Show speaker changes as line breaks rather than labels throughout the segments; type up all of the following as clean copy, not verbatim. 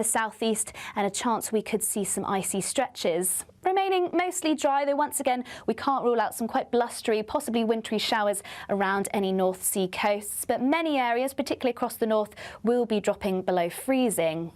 The southeast, and a chance we could see some icy stretches. Remaining mostly dry, though once again we can't rule out some quite blustery, possibly wintry showers around any North Sea coasts, but many areas, particularly across the north, will be dropping below freezing.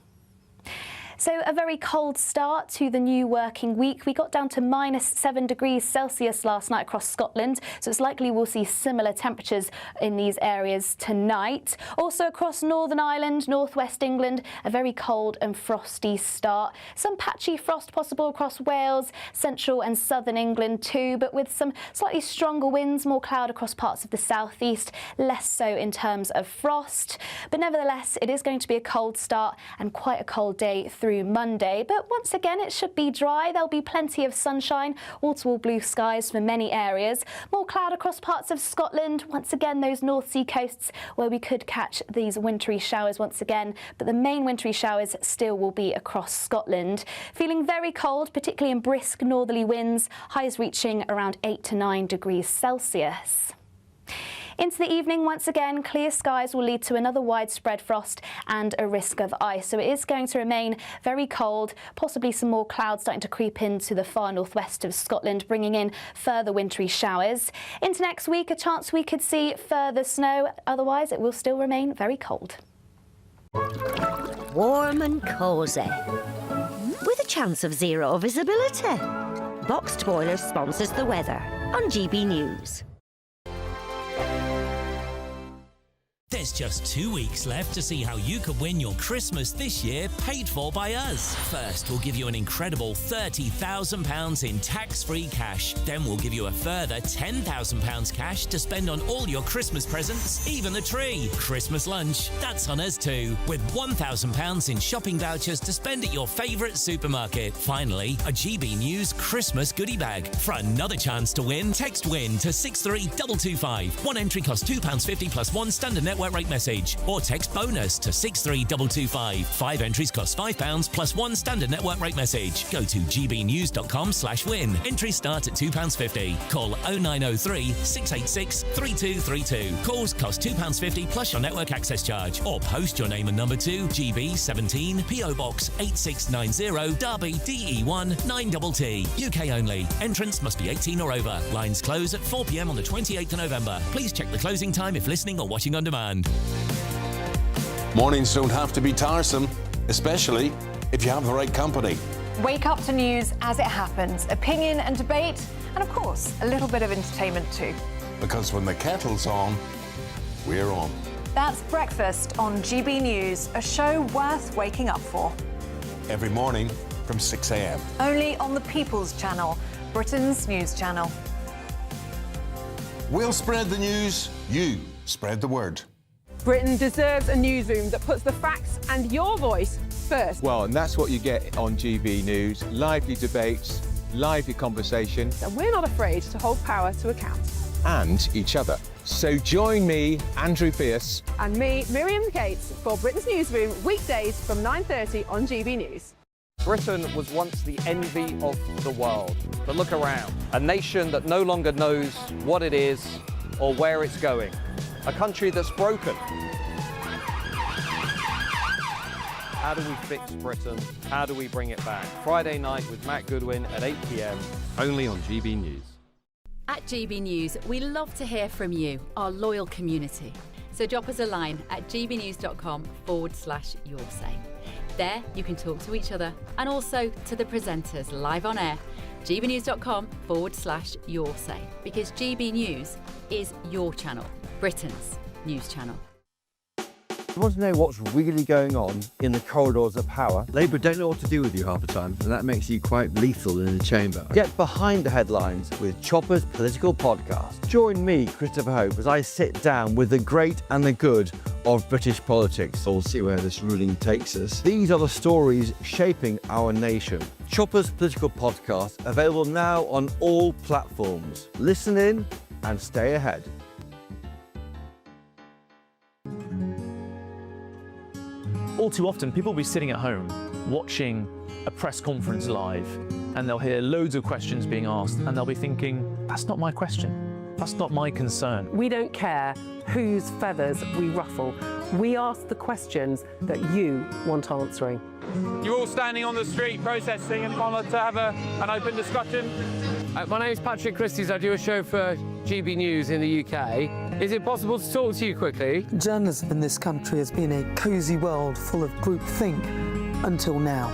So a very cold start to the new working week. We got down to -7 degrees Celsius last night across Scotland, so it's likely we'll see similar temperatures in these areas tonight. Also across Northern Ireland, northwest England, a very cold and frosty start. Some patchy frost possible across Wales, central and southern England too, but with some slightly stronger winds, more cloud across parts of the southeast, less so in terms of frost. But nevertheless, it is going to be a cold start and quite a cold day through Monday, but once again it should be dry. There'll be plenty of sunshine, wall-to-wall blue skies for many areas. More cloud across parts of Scotland, once again those North Sea coasts where we could catch these wintry showers once again, but the main wintry showers still will be across Scotland. Feeling very cold, particularly in brisk northerly winds, highs reaching around 8 to 9 degrees Celsius. Into the evening, once again, clear skies will lead to another widespread frost and a risk of ice. So it is going to remain very cold, possibly some more clouds starting to creep into the far northwest of Scotland, bringing in further wintry showers. Into next week, a chance we could see further snow. Otherwise, it will still remain very cold.
Warm and cosy, with a chance of zero visibility. Boxed Boilers sponsors the weather on GB News.
There's just 2 weeks left to see how you could win your Christmas this year paid for by us. First, we'll give you an incredible £30,000 in tax-free cash. Then we'll give you a further £10,000 cash to spend on all your Christmas presents, even the tree. Christmas lunch, that's on us too, with £1,000 in shopping vouchers to spend at your favourite supermarket. Finally, a GB News Christmas goodie bag. For another chance to win, text WIN to 63225. One entry costs £2.50 plus one standard network rate message, or text BONUS to 63225. 5 entries cost £5 plus one standard network rate message. Go to gbnews.com/win. Entries start at £2.50. Call 0903 686 3232. Calls cost £2.50 plus your network access charge, or post your name and number to GB17 PO Box 8690 Derby DE1 9TT. UK only. Entrance must be 18 or over. Lines close at 4 p.m. on the 28th of November. Please check the closing time if listening or watching on demand.
Mornings don't have to be tiresome, especially if you have the right company.
Wake up to news as it happens, opinion and debate, and of course, a little bit of entertainment too.
Because when the kettle's on, we're on.
That's Breakfast on GB News, a show worth waking up for.
Every morning from 6 a.m.
Only on the People's Channel, Britain's news channel.
We'll spread the news, you spread the word.
Britain deserves a newsroom that puts the facts and your voice first.
Well, and that's what you get on GB News. Lively debates, lively conversation.
And we're not afraid to hold power to account.
And each other. So join me, Andrew Pearce.
And me, Miriam Gates, for Britain's Newsroom, weekdays from 9:30 on GB News.
Britain was once the envy of the world. But look around. A nation that no longer knows what it is or where it's going. A country that's broken. How do we fix Britain? How do we bring it back? Friday night with Matt Goodwin at 8 p.m, only on GB News.
At GB News, we love to hear from you, our loyal community. So drop us a line at gbnews.com/yoursay. There you can talk to each other and also to the presenters live on air. gbnews.com/yoursay, because GB News is your channel, Britain's news channel.
You want to know what's really going on in the corridors of power? Labour don't know what to do with you half the time, and that makes you quite lethal in the chamber. Get behind the headlines with Chopper's Political Podcast. Join me, Christopher Hope, as I sit down with the great and the good of British politics. We'll see where this ruling takes us. These are the stories shaping our nation. Chopper's Political Podcast, available now on all platforms. Listen in and stay ahead.
All too often, people will be sitting at home watching a press conference live, and they'll hear loads of questions being asked, and they'll be thinking, that's not my question. That's not my concern.
We don't care whose feathers we ruffle. We ask the questions that you want answering.
You're all standing on the street protesting and wanted to have an open discussion.
My name is Patrick Christie's. I do a show for GB News in the UK. Is it possible to talk to you quickly?
Journalism in this country has been a cosy world full of groupthink until now.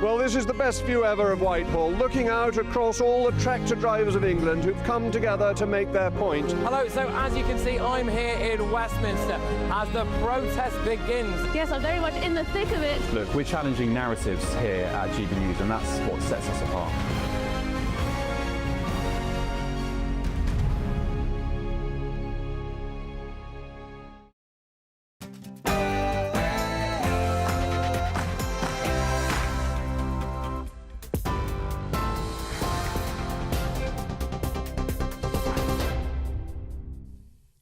Well, this is the best view ever of Whitehall, looking out across all the tractor drivers of England who've come together to make their point.
Hello, so as you can see, I'm here in Westminster as the protest begins.
Yes, I'm very much in the thick of it.
Look, we're challenging narratives here at GB News, and that's what sets us apart.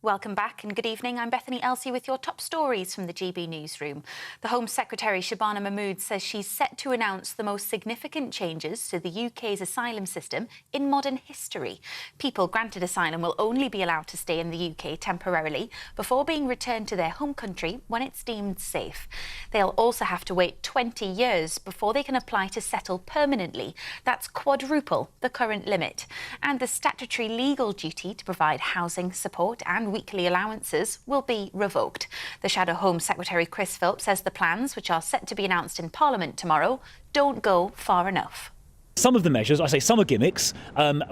Welcome back and good evening. I'm Bethany Elsey with your top stories from the GB newsroom. The Home Secretary Shabana Mahmood says she's set to announce the most significant changes to the UK's asylum system in modern history. People granted asylum will only be allowed to stay in the UK temporarily before being returned to their home country when it's deemed safe. They'll also have to wait 20 years before they can apply to settle permanently. That's quadruple the current limit. And the statutory legal duty to provide housing support and weekly allowances will be revoked. The Shadow Home Secretary Chris Philp says the plans, which are set to be announced in Parliament tomorrow, don't go far enough.
Some of the measures, I say some are gimmicks,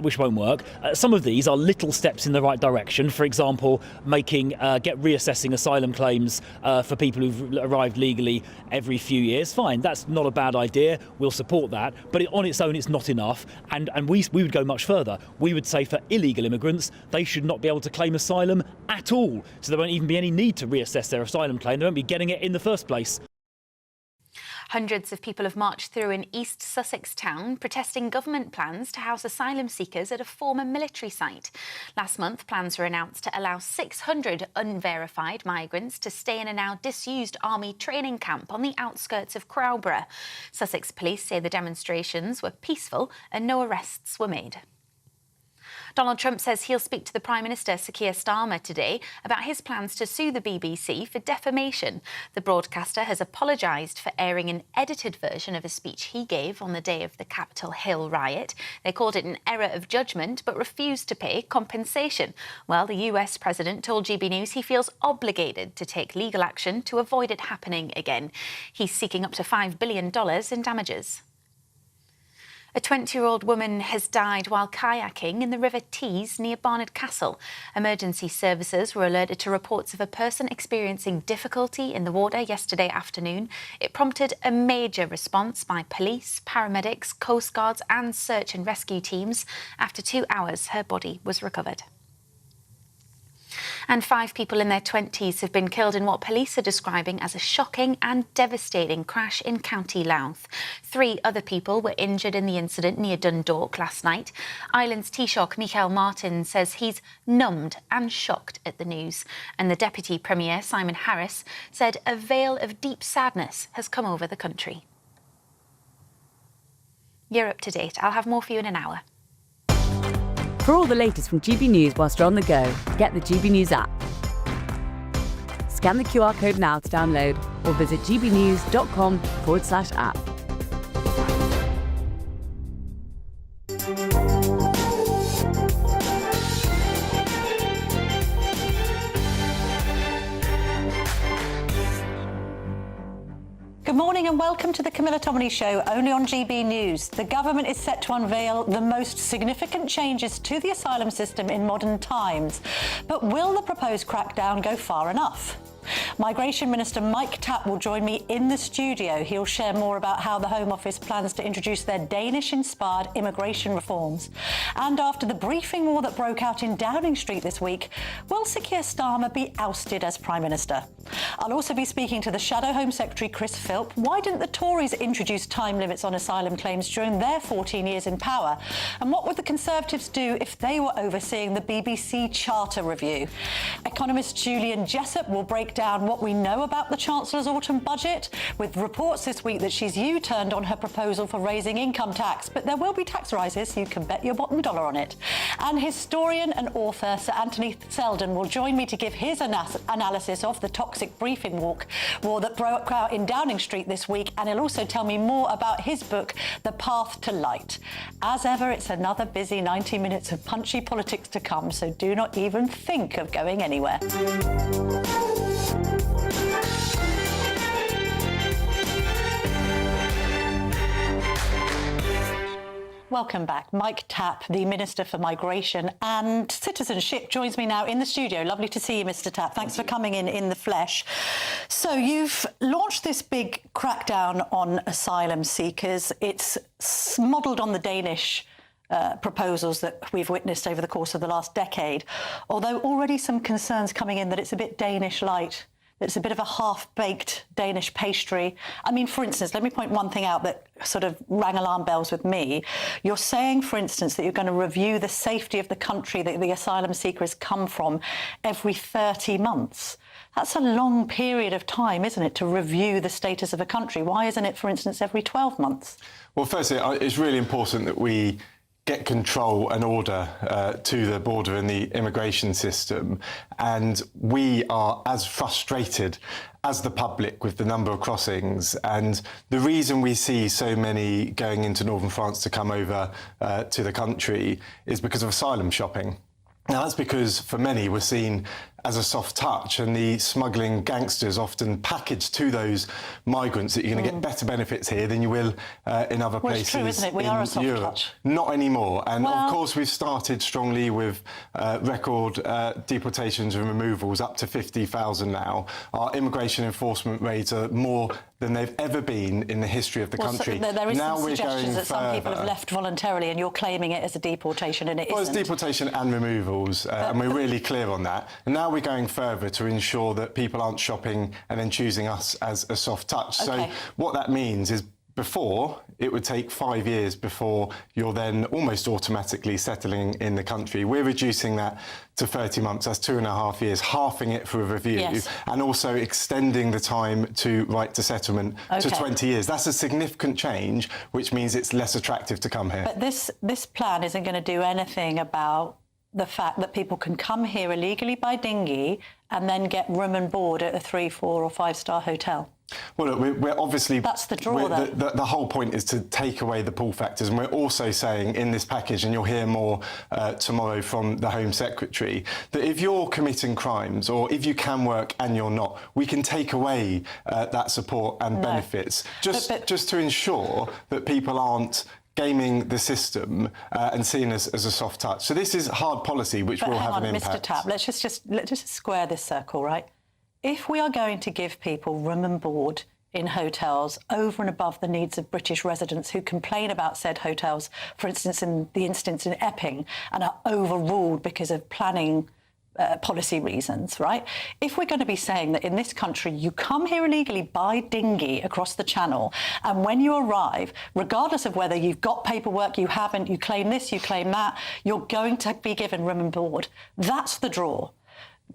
which won't work. Some of these are little steps in the right direction. For example, reassessing asylum claims for people who've arrived legally every few years. Fine, that's not a bad idea. We'll support that. But on its own, it's not enough. And we would go much further. We would say for illegal immigrants, they should not be able to claim asylum at all. So there won't even be any need to reassess their asylum claim. They won't be getting it in the first place.
Hundreds of people have marched through an East Sussex town protesting government plans to house asylum seekers at a former military site. Last month, plans were announced to allow 600 unverified migrants to stay in a now disused army training camp on the outskirts of Crowborough. Sussex police say the demonstrations were peaceful and no arrests were made. Donald Trump says he'll speak to the Prime Minister, Sir Keir Starmer, today about his plans to sue the BBC for defamation. The broadcaster has apologised for airing an edited version of a speech he gave on the day of the Capitol Hill riot. They called it an error of judgment but refused to pay compensation. Well, the US President told GB News he feels obligated to take legal action to avoid it happening again. He's seeking up to $5 billion in damages. A 20-year-old woman has died while kayaking in the River Tees near Barnard Castle. Emergency services were alerted to reports of a person experiencing difficulty in the water yesterday afternoon. It prompted a major response by police, paramedics, coastguards and search and rescue teams. After 2 hours, her body was recovered. And 5 people in their 20s have been killed in what police are describing as a shocking and devastating crash in County Louth. 3 other people were injured in the incident near Dundalk last night. Island's Taoiseach Michael Martin says he's numbed and shocked at the news. And the Deputy Premier, Simon Harris, said a veil of deep sadness has come over the country. You're up to date. I'll have more for you in an hour.
For all the latest from GB News whilst you're on the go, get the GB News app. Scan the QR code now to download or visit gbnews.com/app.
Good morning and welcome to the Camilla Tominey Show, only on GB News. The government is set to unveil the most significant changes to the asylum system in modern times. But will the proposed crackdown go far enough? Migration Minister Mike Tapp will join me in the studio. He'll share more about how the Home Office plans to introduce their Danish-inspired immigration reforms. And after the briefing war that broke out in Downing Street this week, will Sir Keir Starmer be ousted as Prime Minister? I'll also be speaking to the Shadow Home Secretary Chris Philp. Why didn't the Tories introduce time limits on asylum claims during their 14 years in power? And what would the Conservatives do if they were overseeing the BBC Charter Review? Economist Julian Jessop will break down what we know about the Chancellor's autumn budget, with reports this week that she's U-turned on her proposal for raising income tax. But there will be tax rises, you can bet your bottom dollar on it. And historian and author Sir Anthony Seldon will join me to give his analysis of the toxic briefing war that broke out in Downing Street this week, and he'll also tell me more about his book, The Path to Light. As ever, it's another busy 90 minutes of punchy politics to come, so do not even think of going anywhere. Welcome back. Mike Tapp, the Minister for Migration and Citizenship, joins me now in the studio. Lovely to see you, Mr. Tapp. Thanks for coming in the flesh. So you've launched this big crackdown on asylum seekers. It's modelled on the Danish proposals that we've witnessed over the course of the last decade, although already some concerns coming in that it's a bit Danish light. It's a bit of a half-baked Danish pastry. I mean, for instance, let me point one thing out that sort of rang alarm bells with me. You're saying, for instance, that you're going to review the safety of the country that the asylum seeker has come from every 30 months. That's a long period of time, isn't it, to review the status of a country? Why isn't it, for instance, every 12 months?
Well, firstly, it's really important that we get control and order to the border and the immigration system. And we are as frustrated as the public with the number of crossings. And the reason we see so many going into northern France to come over to the country is because of asylum shopping. Now, that's because for many we're seen as a soft touch, and the smuggling gangsters often package to those migrants that you're going to get better benefits here than you will in other places.
It's true, isn't it? We are a soft touch.
Not anymore. And of course, we've started strongly with record deportations and removals, up to 50,000 now. Our immigration enforcement rates are more than they've ever been in the history of the country.
So there is
now
some suggestions that some people have
further.
Left voluntarily, and you're claiming it as a deportation, and it isn't.
Well, it's deportation and removals, and we're really clear on that. And now we're going further to ensure that people aren't shopping and then choosing us as a soft touch.
Okay.
So what that means is, before, it would take 5 years before you're then almost automatically settling in the country. We're reducing that to 30 months. That's 2.5 years, halving it for a review, and also extending the time to right to settlement to 20 years. That's a significant change, which means it's less attractive to come here.
But this plan isn't going to do anything about the fact that people can come here illegally by dinghy and then get room and board at a 3, 4 or 5-star hotel.
Well, look, we're obviously...
That's the draw, though.
The whole point is to take away the pull factors, and we're also saying in this package, and you'll hear more tomorrow from the Home Secretary, that if you're committing crimes, or if you can work and you're not, we can take away that support and benefits, just to ensure that people aren't gaming the system and seen as a soft touch. So this is hard policy, which will have an impact.
Mr. Tapp, let's just square this circle, right? If we are going to give people room and board in hotels over and above the needs of British residents who complain about said hotels, for instance, in the instance in Epping, and are overruled because of planning policy reasons, right? If we're going to be saying that in this country you come here illegally by dinghy across the channel, and when you arrive, regardless of whether you've got paperwork, you haven't, you claim this, you claim that, you're going to be given room and board. That's the draw.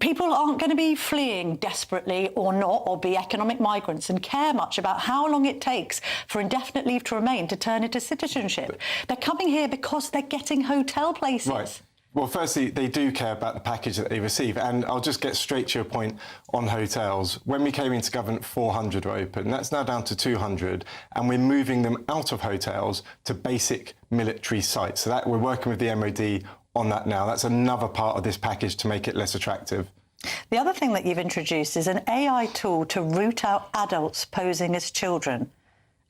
People aren't going to be fleeing desperately or not, or be economic migrants and care much about how long it takes for indefinite leave to remain to turn into citizenship. They're coming here because they're getting hotel places.
Right. Well, firstly, they do care about the package that they receive. And I'll just get straight to your point on hotels. When we came into government, 400 were open. That's now down to 200. And we're moving them out of hotels to basic military sites. So that we're working with the MOD on that now. That's another part of this package to make it less attractive.
The other thing that you've introduced is an AI tool to root out adults posing as children.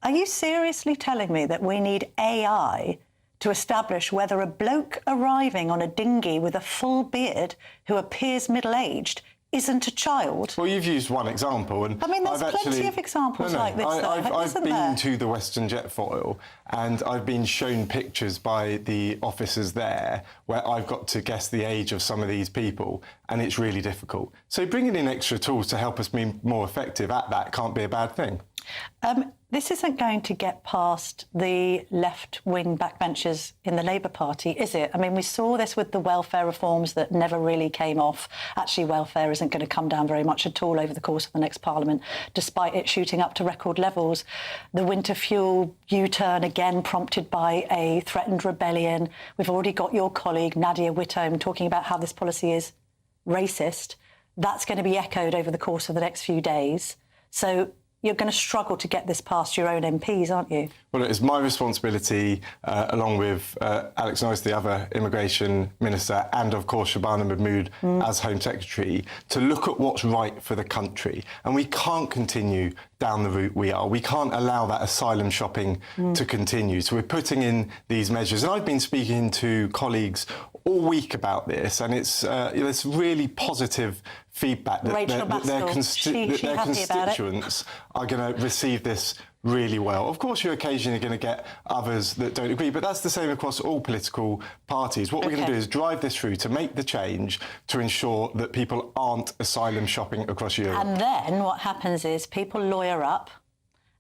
Are you seriously telling me that we need AI to establish whether a bloke arriving on a dinghy with a full beard who appears middle-aged isn't a child?
Well, you've used one example. And
I mean, there's plenty of examples like this,
I've been to the Western Jetfoil, and I've been shown pictures by the officers there where I've got to guess the age of some of these people, and it's really difficult. So bringing in extra tools to help us be more effective at that can't be a bad thing.
This isn't going to get past the left-wing backbenchers in the Labour Party, is it? I mean, we saw this with the welfare reforms that never really came off. Actually, welfare isn't going to come down very much at all over the course of the next Parliament, despite it shooting up to record levels. The winter fuel U-turn, again, prompted by a threatened rebellion. We've already got your colleague, Nadia Whittome, talking about how this policy is racist. That's going to be echoed over the course of the next few days. So you're going to struggle to get this past your own MPs, aren't you?
Well, it's my responsibility, along with Alex Noyce, the other immigration minister, and of course Shabana Mahmood as Home Secretary, to look at what's right for the country. And we can't continue down the route we are. We can't allow that asylum shopping to continue. So we're putting in these measures. And I've been speaking to colleagues all week about this, and it's really positive feedback that their constituents are going to receive this really well. Of course, you're occasionally going to get others that don't agree, but that's the same across all political parties. What we're going to do is drive this through to make the change to ensure that people aren't asylum shopping across Europe.
And then what happens is people lawyer up,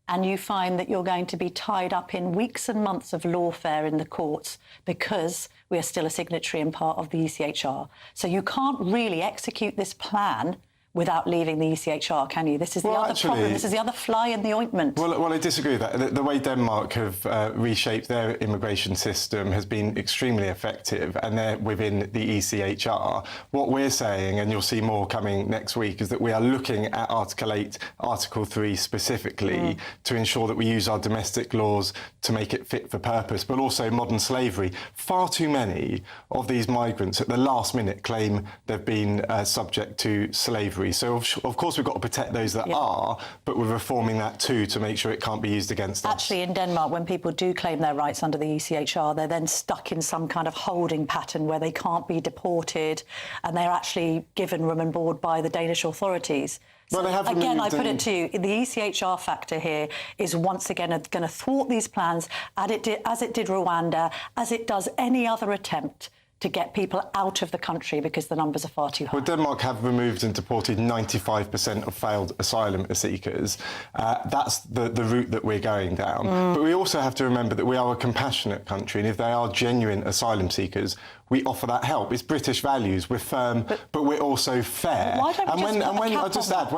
and you find that you're going to be tied up in weeks and months of lawfare in the courts because we are still a signatory and part of the ECHR. So you can't really execute this plan without leaving the ECHR, can you? This is the other problem. This is the other fly in the ointment.
Well, I disagree with that. The way Denmark have reshaped their immigration system has been extremely effective, and they're within the ECHR. What we're saying, and you'll see more coming next week, is that we are looking at Article 8, Article 3 specifically to ensure that we use our domestic laws to make it fit for purpose, but also modern slavery. Far too many of these migrants at the last minute claim they've been subject to slavery. So, of course, we've got to protect those that are, but we're reforming that too to make sure it can't be used against us.
Actually, in Denmark, when people do claim their rights under the ECHR, they're then stuck in some kind of holding pattern where they can't be deported, and they're actually given room and board by the Danish authorities. So, again, I put it to you, the ECHR factor here is once again going to thwart these plans, as it did Rwanda, as it does any other attempt to get people out of the country because the numbers are far too high.
Well, Denmark have removed and deported 95% of failed asylum seekers. That's the route that we're going down. But we also have to remember that we are a compassionate country, and if they are genuine asylum seekers, we offer that help. It's British values. We're firm, but we're also fair.
Why don't
when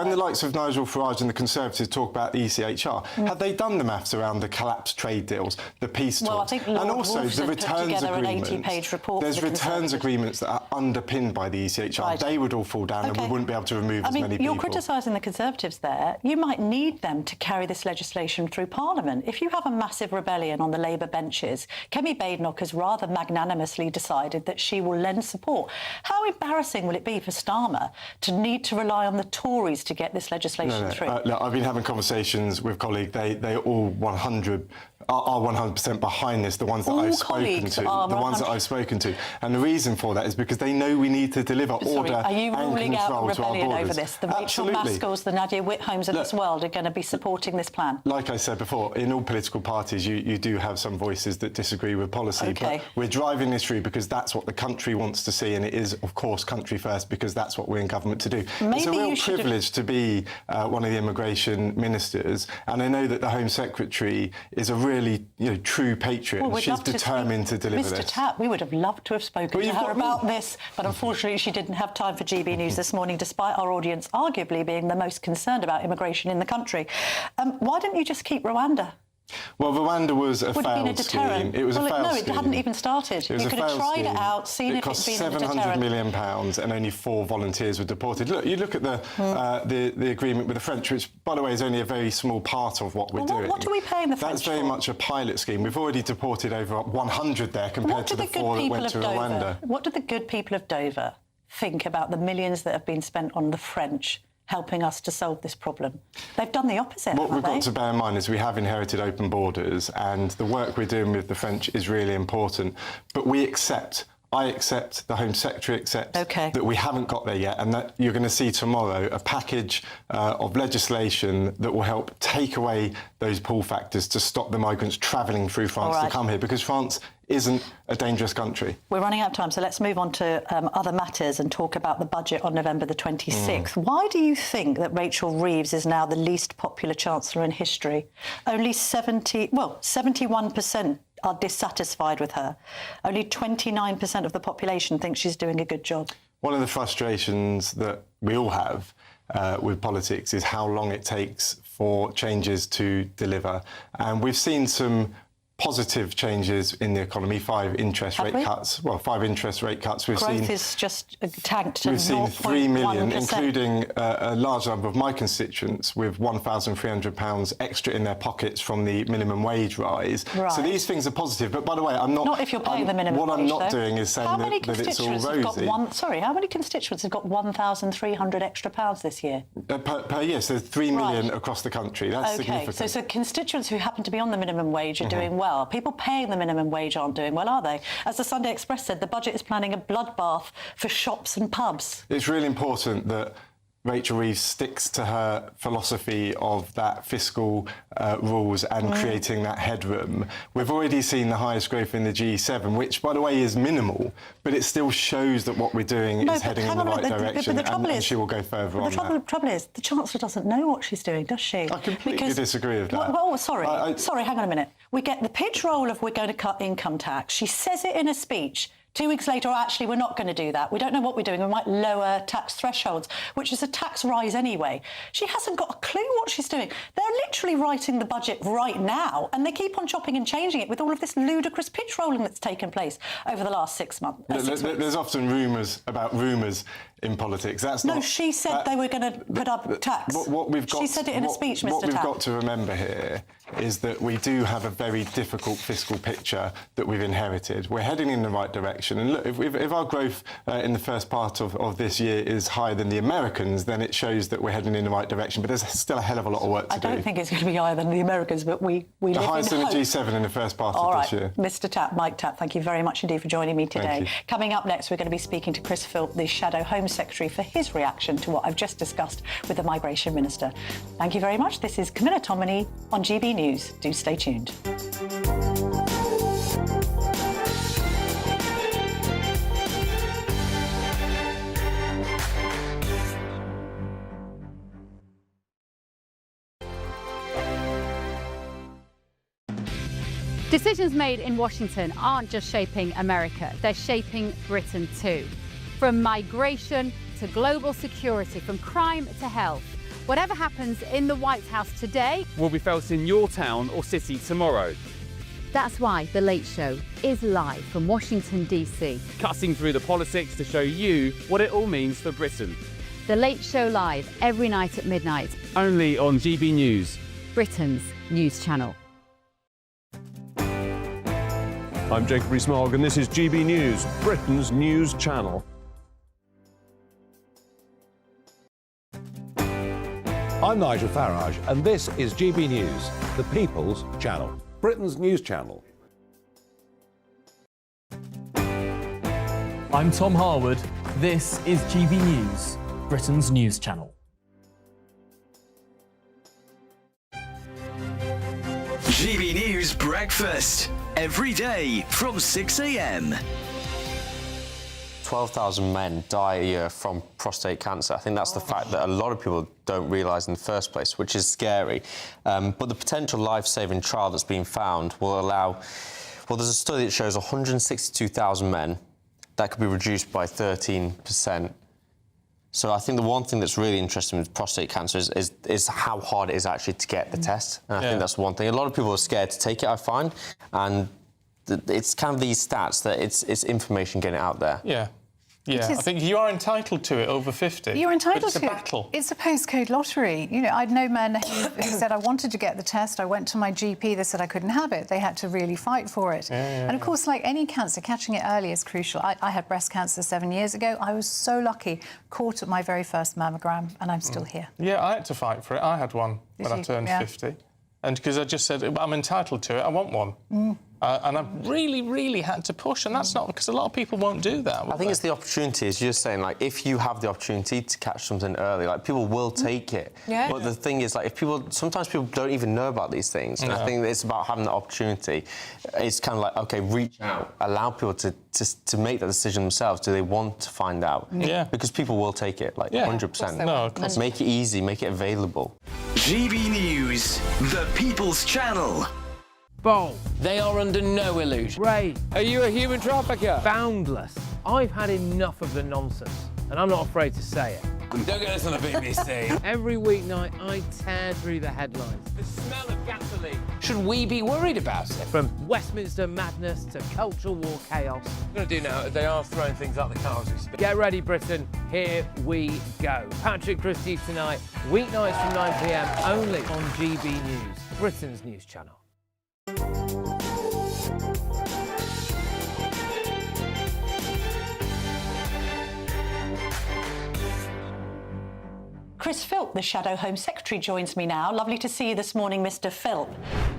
the likes of Nigel Farage and the Conservatives talk about the ECHR, have they done the maths around the collapsed trade deals, the peace talks,
I think Lord
and also
Wolfson
the returns
put together
agreements?
An 80-page report.
There's returns agreements that are underpinned by the ECHR. They would all fall down, and we wouldn't be able to remove as many people.
You're criticising the Conservatives there. You might need them to carry this legislation through Parliament. If you have a massive rebellion on the Labour benches, Kemi Badenoch has rather magnanimously decided that she will lend support. How embarrassing will it be for Starmer to need to rely on the Tories to get this legislation through?
Look, I've been having conversations with colleagues. They all 100% behind this. The ones that I've spoken to, and the reason for that is because they know we need to deliver order and control to our borders.
Are you ruling out rebellion over this? The Rachel Maskells, the Nadia Whithomes of this world are going to be supporting this plan.
Like I said before, in all political parties, you do have some voices that disagree with policy. But we're driving this through because that's what the country wants to see, and it is, of course, country first, because that's what we're in government to do. It's a real privilege to be one of the immigration ministers, and I know that the Home Secretary is a really true patriot.
Well,
and she's determined to deliver this.
Mr Tapp, we would have loved to have spoken to her about this, but unfortunately she didn't have time for GB News this morning, despite our audience arguably being the most concerned about immigration in the country. Why didn't you just keep Rwanda?
Well, Rwanda was a failed scheme. It was a failed scheme.
No, it hadn't even started.
You could have tried
it out, seen if it's been a deterrent. It cost £700 million
and only 4 volunteers were deported. Look, you look at the agreement with the French, which, by the way, is only a very small part of what we're doing.
What are we paying the French
That's very much a pilot scheme. We've already deported over 100 there compared to the 4 that went to Rwanda.
What do the good people of Dover think about the millions that have been spent on the French helping us to solve this problem? They've done the opposite,
What we've got to bear in mind is we have inherited open borders, and the work we're doing with the French is really important, but we accept I accept, the Home Secretary accepts, that we haven't got there yet, and that you're going to see tomorrow a package of legislation that will help take away those pull factors to stop the migrants travelling through France to come here, because France isn't a dangerous country.
We're running out of time, so let's move on to other matters and talk about the budget on November the 26th. Why do you think that Rachel Reeves is now the least popular Chancellor in history? Only 71% are dissatisfied with her. Only 29% of the population thinks she's doing a good job.
One of the frustrations that we all have with politics is how long it takes for changes to deliver. And we've seen some positive changes in the economy, 5 interest rate cuts. Well, 5 interest rate cuts.
Growth is just tanked to 0.1%.
We've seen 3 million, including a large number of my constituents with £1,300 extra in their pockets from the minimum wage rise.
Right.
So these things are positive. But by the way, I'm not...
Not if you're paying the minimum
wage. What I'm not
though.
doing is saying that it's all rosy.
How many constituents have got £1,300 extra pounds this year?
Per year, so 3 million across the country. That's significant.
So constituents who happen to be on the minimum wage are doing well. People paying the minimum wage aren't doing well, are they? As the Sunday Express said, the budget is planning a bloodbath for shops and pubs.
It's really important that Rachel Reeves sticks to her philosophy of that fiscal rules and creating that headroom. We've already seen the highest growth in the G7, which, by the way, is minimal, but it still shows that what we're doing is heading in the right direction, and she will go further on that.
The trouble is, the Chancellor doesn't know what she's doing, does she?
I completely disagree with that.
Well, sorry, hang on a minute. We get the pitch roll of we're going to cut income tax. She says it in a speech. 2 weeks later, actually, we're not going to do that. We don't know what we're doing. We might lower tax thresholds, which is a tax rise anyway. She hasn't got a clue what she's doing. They're literally writing the budget right now, and they keep on chopping and changing it with all of this ludicrous pitch rolling that's taken place over the last 6 months.
There's often rumours about rumours in politics. That's not...
No, she said they were going to put up tax. She said it in a speech, Mr Tapp.
What we've got to remember here is that we do have a very difficult fiscal picture that we've inherited. We're heading in the right direction. And look, if our growth in the first part of this year is higher than the Americans, then it shows that we're heading in the right direction. But there's still a hell of a lot of work to do.
I don't think it's going to be higher than the Americans, but we live in hope.
The highest in the G7 in the first part of this year.
Mr Tapp, Mike Tapp, thank you very much indeed for joining me today. Coming up next, we're going to be speaking to Chris Philp, the Shadow Home Secretary, for his reaction to what I've just discussed with the Migration Minister. Thank you very much. This is Camilla Tominey on GB News. Do stay tuned.
Decisions made in Washington aren't just shaping America, they're shaping Britain too. From migration to global security, from crime to health. Whatever happens in the White House today
will be felt in your town or city tomorrow.
That's why The Late Show is live from Washington, D.C.
Cutting through the politics to show you what it all means for Britain.
The Late Show live every night at midnight.
Only on GB News,
Britain's news channel.
I'm Jacob Rees-Mogg and this is GB News, Britain's news channel.
I'm Nigel Farage, and this is GB News, the People's Channel, Britain's news channel.
I'm Tom Harwood. This is GB News, Britain's news channel.
GB News Breakfast, every day from 6 a.m.
12,000 men die a year from prostate cancer. I think that's the fact that a lot of people don't realise in the first place, which is scary. But the potential life-saving trial that's been found will allow... Well, there's a study that shows 162,000 men. That could be reduced by 13%. So I think the one thing that's really interesting with prostate cancer is how hard it is actually to get the test. And I think that's one thing. A lot of people are scared to take it, I find. And it's kind of these stats that it's information getting out there.
Yeah. Yeah, I think you are entitled to it over 50.
You're entitled to it.
It's a battle.
It's a postcode lottery. You know, I know men who said, I wanted to get the test. I went to my GP. They said I couldn't have it. They had to really fight for it. And, of course, like any cancer, catching it early is crucial. I had breast cancer 7 years ago. I was so lucky, caught at my very first mammogram, and I'm still here.
Yeah, I had to fight for it. I had one when I turned 50. And because I just said, I'm entitled to it, I want one.
And I've really, really had to push, and that's not because a lot of people won't do that.
I think it's the opportunity, as you're saying, like, if you have the opportunity to catch something early, like, people will take it.
Yeah.
But the thing is, like, sometimes people don't even know about these things, and I think it's about having the opportunity. It's kind of like, OK, reach out, allow people to make that decision themselves. Do they want to find out?
Yeah.
Because people will take it, like, 100%.
No, of course.
Make it easy, make it available.
GB News, the People's Channel.
Bold. They are under no illusion. Ray. Are you a human trafficker? Boundless. I've had enough of the nonsense, and I'm not afraid to say it.
Don't get this on the BBC.
Every weeknight, I tear through the headlines.
The smell of gasoline. Should we be worried about it?
From Westminster madness to cultural war chaos.
What I'm going to do now is they are throwing things out the car as we speak.
Get ready, Britain. Here we go. Patrick Christie's tonight, weeknights from 9 p.m. only on GB News, Britain's news channel.
Chris Philp, the Shadow Home Secretary, joins me now. Lovely to see you this morning, Mr. Philp.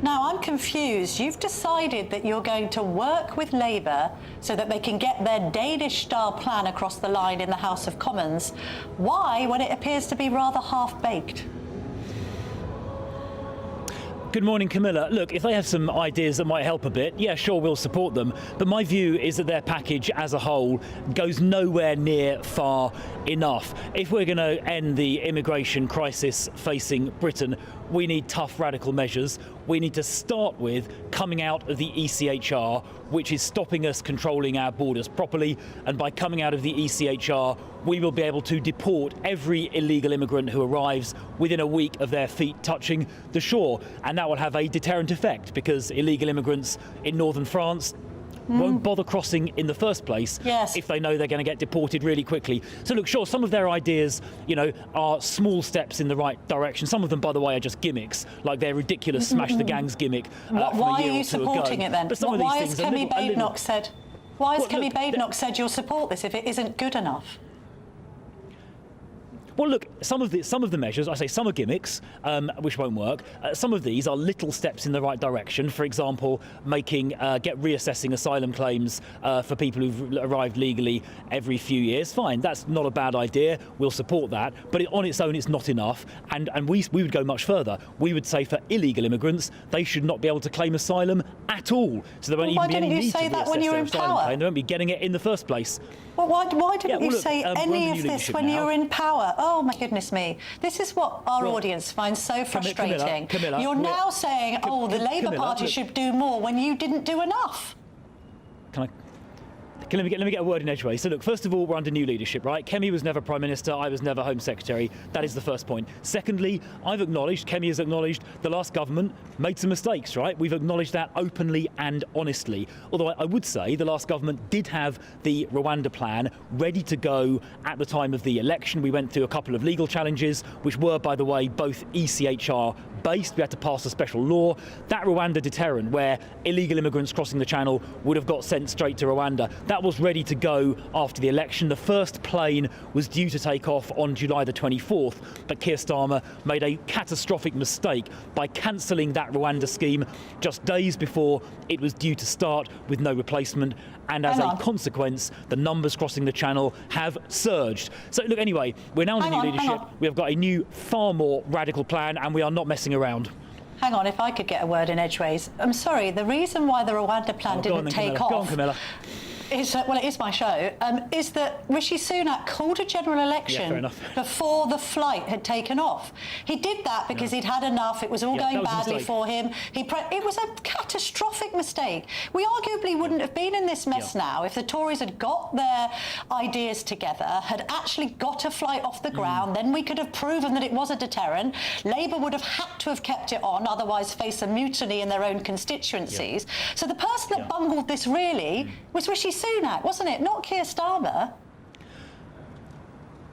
Now, I'm confused. You've decided that you're going to work with Labour so that they can get their Danish-style plan across the line in the House of Commons. Why, when it appears to be rather half-baked?
Good morning, Camilla. Look, if they have some ideas that might help a bit, yeah, sure, we'll support them. But my view is that their package as a whole goes nowhere near far enough. If we're going to end the immigration crisis facing Britain, we need tough, radical measures. We need to start with coming out of the ECHR, which is stopping us controlling our borders properly. And by coming out of the ECHR, we will be able to deport every illegal immigrant who arrives within a week of their feet touching the shore. And that will have a deterrent effect, because illegal immigrants in northern France won't bother crossing in the first place if they know they're going to get deported really quickly. So look, sure, some of their ideas, you know, are small steps in the right direction. Some of them, by the way, are just gimmicks, like their ridiculous smash the gangs gimmick
Why are you supporting it then? Why has Kemi Badenoch said? Why has Kemi Badenoch said you'll support this if it isn't good enough?
Well, look, some of the measures, I say some are gimmicks, which won't work. Some of these are little steps in the right direction. For example, reassessing asylum claims for people who've arrived legally every few years. Fine, that's not a bad idea. We'll support that. But on its own, it's not enough. And we would go much further. We would say for illegal immigrants, they should not be able to claim asylum at all. So there won't even be any need to reassess their asylum claim. They won't be getting it in the first place.
Well, why didn't you say any of this when you were in power? Oh, my goodness me. This is what our audience finds so frustrating.
Camilla,
you're now saying, the Labour Party should do more when you didn't do enough.
Let me get a word in edgeways. So look, first of all, we're under new leadership, right? Kemi was never Prime Minister, I was never Home Secretary. That is the first point. Secondly, Kemi has acknowledged the last government made some mistakes, right? We've acknowledged that openly and honestly. Although I would say the last government did have the Rwanda plan ready to go at the time of the election. We went through a couple of legal challenges, which were, by the way, both ECHR based. We had to pass a special law. That Rwanda deterrent, where illegal immigrants crossing the channel would have got sent straight to Rwanda, that was ready to go after the election. The first plane was due to take off on July the 24th, but Keir Starmer made a catastrophic mistake by cancelling that Rwanda scheme just days before it was due to start with no replacement. And as a consequence, the numbers crossing the channel have surged. So look, anyway, we're now under new leadership. We have got a new, far more radical plan, and we are not messing around.
Hang on, if I could get a word in edgeways. I'm sorry, the reason why the Rwanda plan didn't take off...
Go on, Camilla.
Well, it is my show, is that Rishi Sunak called a general election before the flight had taken off. He did that because he'd had enough. It was all going badly for him. It was a catastrophic mistake. We arguably wouldn't have been in this mess now if the Tories had got their ideas together, had actually got a flight off the ground. Then we could have proven that it was a deterrent. Labour would have had to have kept it on, otherwise face a mutiny in their own constituencies. So the person that bungled this really was Rishi Sunak, wasn't it? Not Keir Starmer.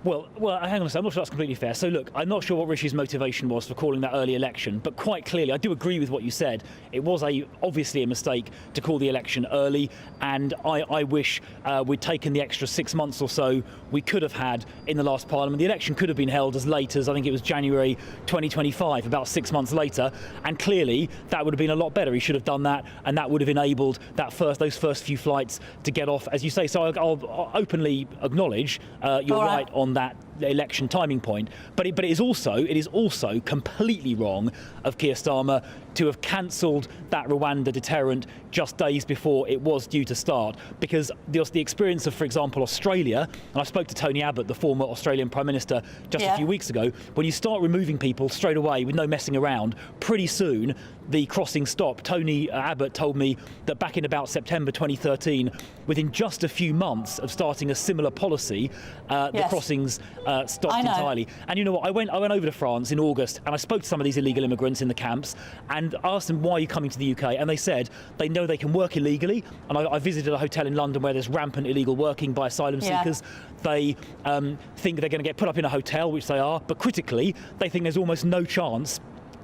Well, hang on a second. I'm not sure that's completely fair. So, look, I'm not sure what Rishi's motivation was for calling that early election, but quite clearly, I do agree with what you said. It was obviously a mistake to call the election early, and I wish we'd taken the extra 6 months or so we could have had in the last Parliament. The election could have been held as late as, I think it was January 2025, about 6 months later, and clearly that would have been a lot better. He should have done that, and that would have enabled those first few flights to get off, as you say. So I'll openly acknowledge you're right on that election timing point, but it is also completely wrong of Keir Starmer to have cancelled that Rwanda deterrent just days before it was due to start, because the experience of, for example, Australia, and I spoke to Tony Abbott, the former Australian Prime Minister, just a few weeks ago, when you start removing people straight away with no messing around, pretty soon the crossings stop. Tony Abbott told me that back in about September 2013, within just a few months of starting a similar policy, the crossings stopped entirely. And you know what? I went over to France in August, and I spoke to some of these illegal immigrants in the camps and asked them, why are you coming to the UK? And they said they know they can work illegally. And I visited a hotel in London where there's rampant illegal working by asylum seekers. They think they're going to get put up in a hotel, which they are, but critically, they think there's almost no chance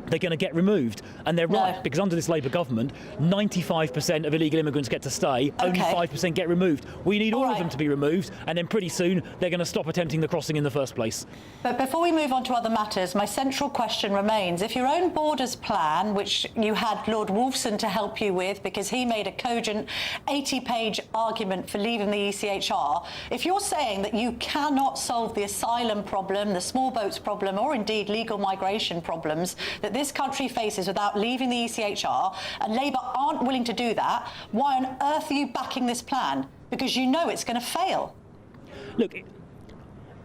they're going to get removed. And they're right, because under this Labour government, 95% of illegal immigrants get to stay, only 5% get removed. We need all of them to be removed, and then pretty soon they're going to stop attempting the crossing in the first place.
But before we move on to other matters, my central question remains. If your own borders plan, which you had Lord Wolfson to help you with because he made a cogent 80-page argument for leaving the ECHR, if you're saying that you cannot solve the asylum problem, the small boats problem, or indeed legal migration problems that this country faces without leaving the ECHR, and Labour aren't willing to do that, why on earth are you backing this plan? Because you know it's going to fail.
Look,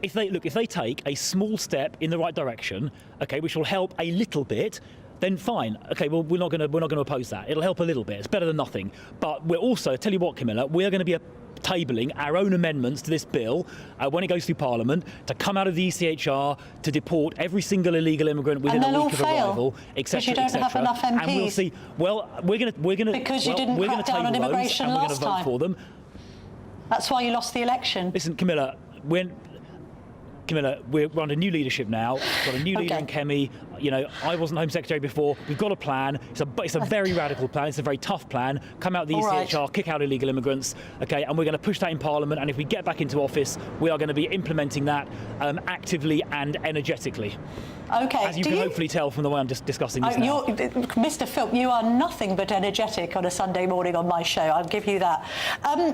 if they take a small step in the right direction, okay, which will help a little bit, then fine. Okay, well, we're not going to oppose that. It'll help a little bit. It's better than nothing. But we're also, tell you what, Camilla, we're going to be tabling our own amendments to this bill when it goes through Parliament to come out of the ECHR to deport every single illegal immigrant within a week of arrival, etc.
Because you don't have enough MPs.
And we'll see. Well, we're going to
because you didn't crack down on immigration last time.
We're going to vote for them.
That's why you lost the election.
Listen, Camilla, we're under new leadership now. We've got a new leader in Kemi. You know, I wasn't Home Secretary before. We've got a plan. It's a very radical plan. It's a very tough plan. Come out of the ECHR, kick out illegal immigrants, okay, and we're going to push that in Parliament. And if we get back into office, we are going to be implementing that actively and energetically.
Okay.
As you can hopefully tell from the way I'm just discussing this now.
Mr. Philp, you are nothing but energetic on a Sunday morning on my show. I'll give you that.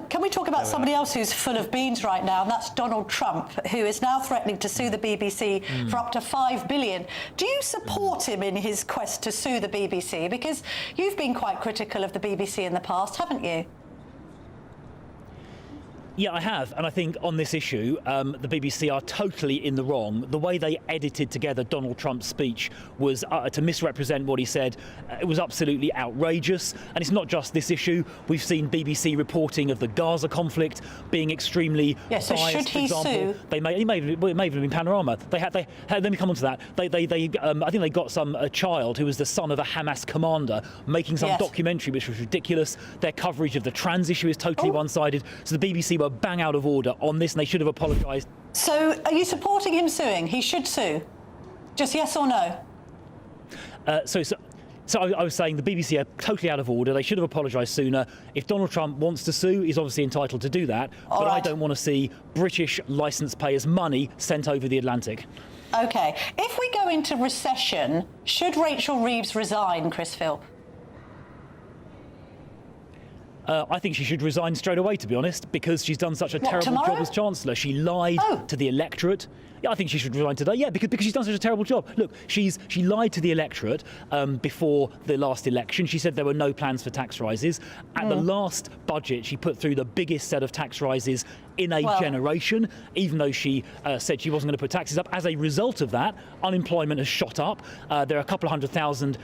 Can we talk about somebody else who's full of beans right now, and that's Donald Trump, who is now threatening to sue the BBC for up to $5 billion. Do you support him in his quest to sue the BBC? Because you've been quite critical of the BBC in the past, haven't you?
Yeah, I have, and I think on this issue, the BBC are totally in the wrong. The way they edited together Donald Trump's speech was to misrepresent what he said. It was absolutely outrageous, and it's not just this issue. We've seen BBC reporting of the Gaza conflict being extremely biased.
So should he sue?
It may have been Panorama. Let me come on to that. I think they got a child who was the son of a Hamas commander making some documentary which was ridiculous. Their coverage of the trans issue is totally one-sided. So the BBC were bang out of order on this, and they should have apologised.
So are you supporting him suing? He should sue. Just yes or no?
So I was saying the BBC are totally out of order. They should have apologised sooner. If Donald Trump wants to sue, he's obviously entitled to do that. But I don't want to see British licence payers' money sent over the Atlantic.
OK. If we go into recession, should Rachel Reeves resign, Chris Philp?
I think she should resign straight away, to be honest, because she's done such a terrible job as Chancellor. She lied to the electorate. Yeah, I think she should resign today. Yeah, because she's done such a terrible job. Look, she lied to the electorate before the last election. She said there were no plans for tax rises. At the last budget, she put through the biggest set of tax rises in a generation, even though she said she wasn't going to put taxes up. As a result of that, unemployment has shot up. There are a couple of 100,000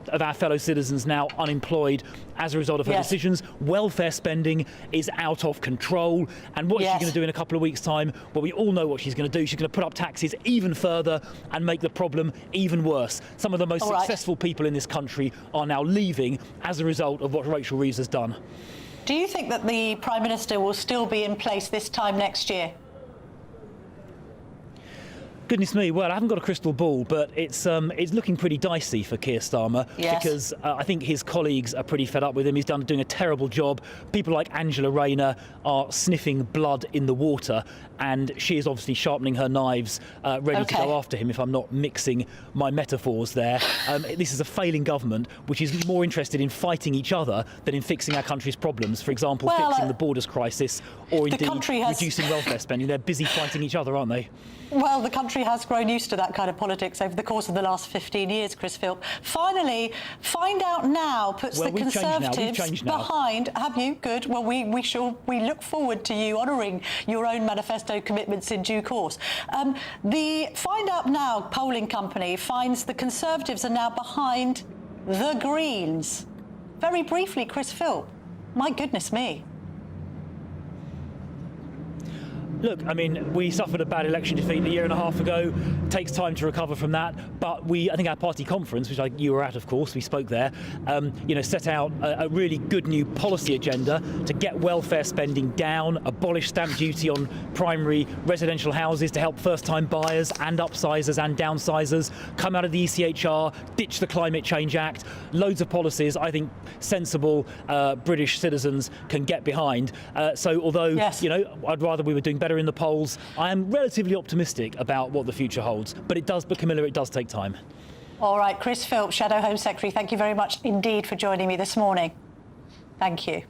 of our fellow citizens now unemployed as a result of her decisions. Welfare spending is out of control. And what is she going to do in a couple of weeks' time? Well, we all know what she's going to do. She's going to put up taxes even further and make the problem even worse. Some of the most successful people in this country are now leaving as a result of what Rachel Reeves has done.
Do you think that the Prime Minister will still be in place this time next year?
Goodness me, well, I haven't got a crystal ball, but it's looking pretty dicey for Keir Starmer because I think his colleagues are pretty fed up with him. He's doing a terrible job. People like Angela Rayner are sniffing blood in the water, and she is obviously sharpening her knives, ready to go after him, if I'm not mixing my metaphors there. This is a failing government which is more interested in fighting each other than in fixing our country's problems. For example, fixing the borders crisis or indeed reducing welfare spending. They're busy fighting each other, aren't they?
Well, the country has grown used to that kind of politics over the course of the last 15 years, Chris Philp. Finally, Find Out Now puts the Conservatives behind... Have you? Good. Well, we look forward to you honouring your own manifesto commitments in due course. The Find Out Now polling company finds the Conservatives are now behind the Greens. Very briefly, Chris Philp. My goodness me.
Look, I mean, we suffered a bad election defeat a year and a half ago. It takes time to recover from that. But I think our party conference, which you were at, of course, we spoke there, set out a really good new policy agenda to get welfare spending down, abolish stamp duty on primary residential houses to help first-time buyers and upsizers and downsizers, come out of the ECHR, ditch the Climate Change Act, loads of policies I think sensible British citizens can get behind. So although, I'd rather we were doing better in the polls, I am relatively optimistic about what the future holds. But Camilla, it does take time.
All right, Chris Philp, Shadow Home Secretary, thank you very much indeed for joining me this morning. Thank you.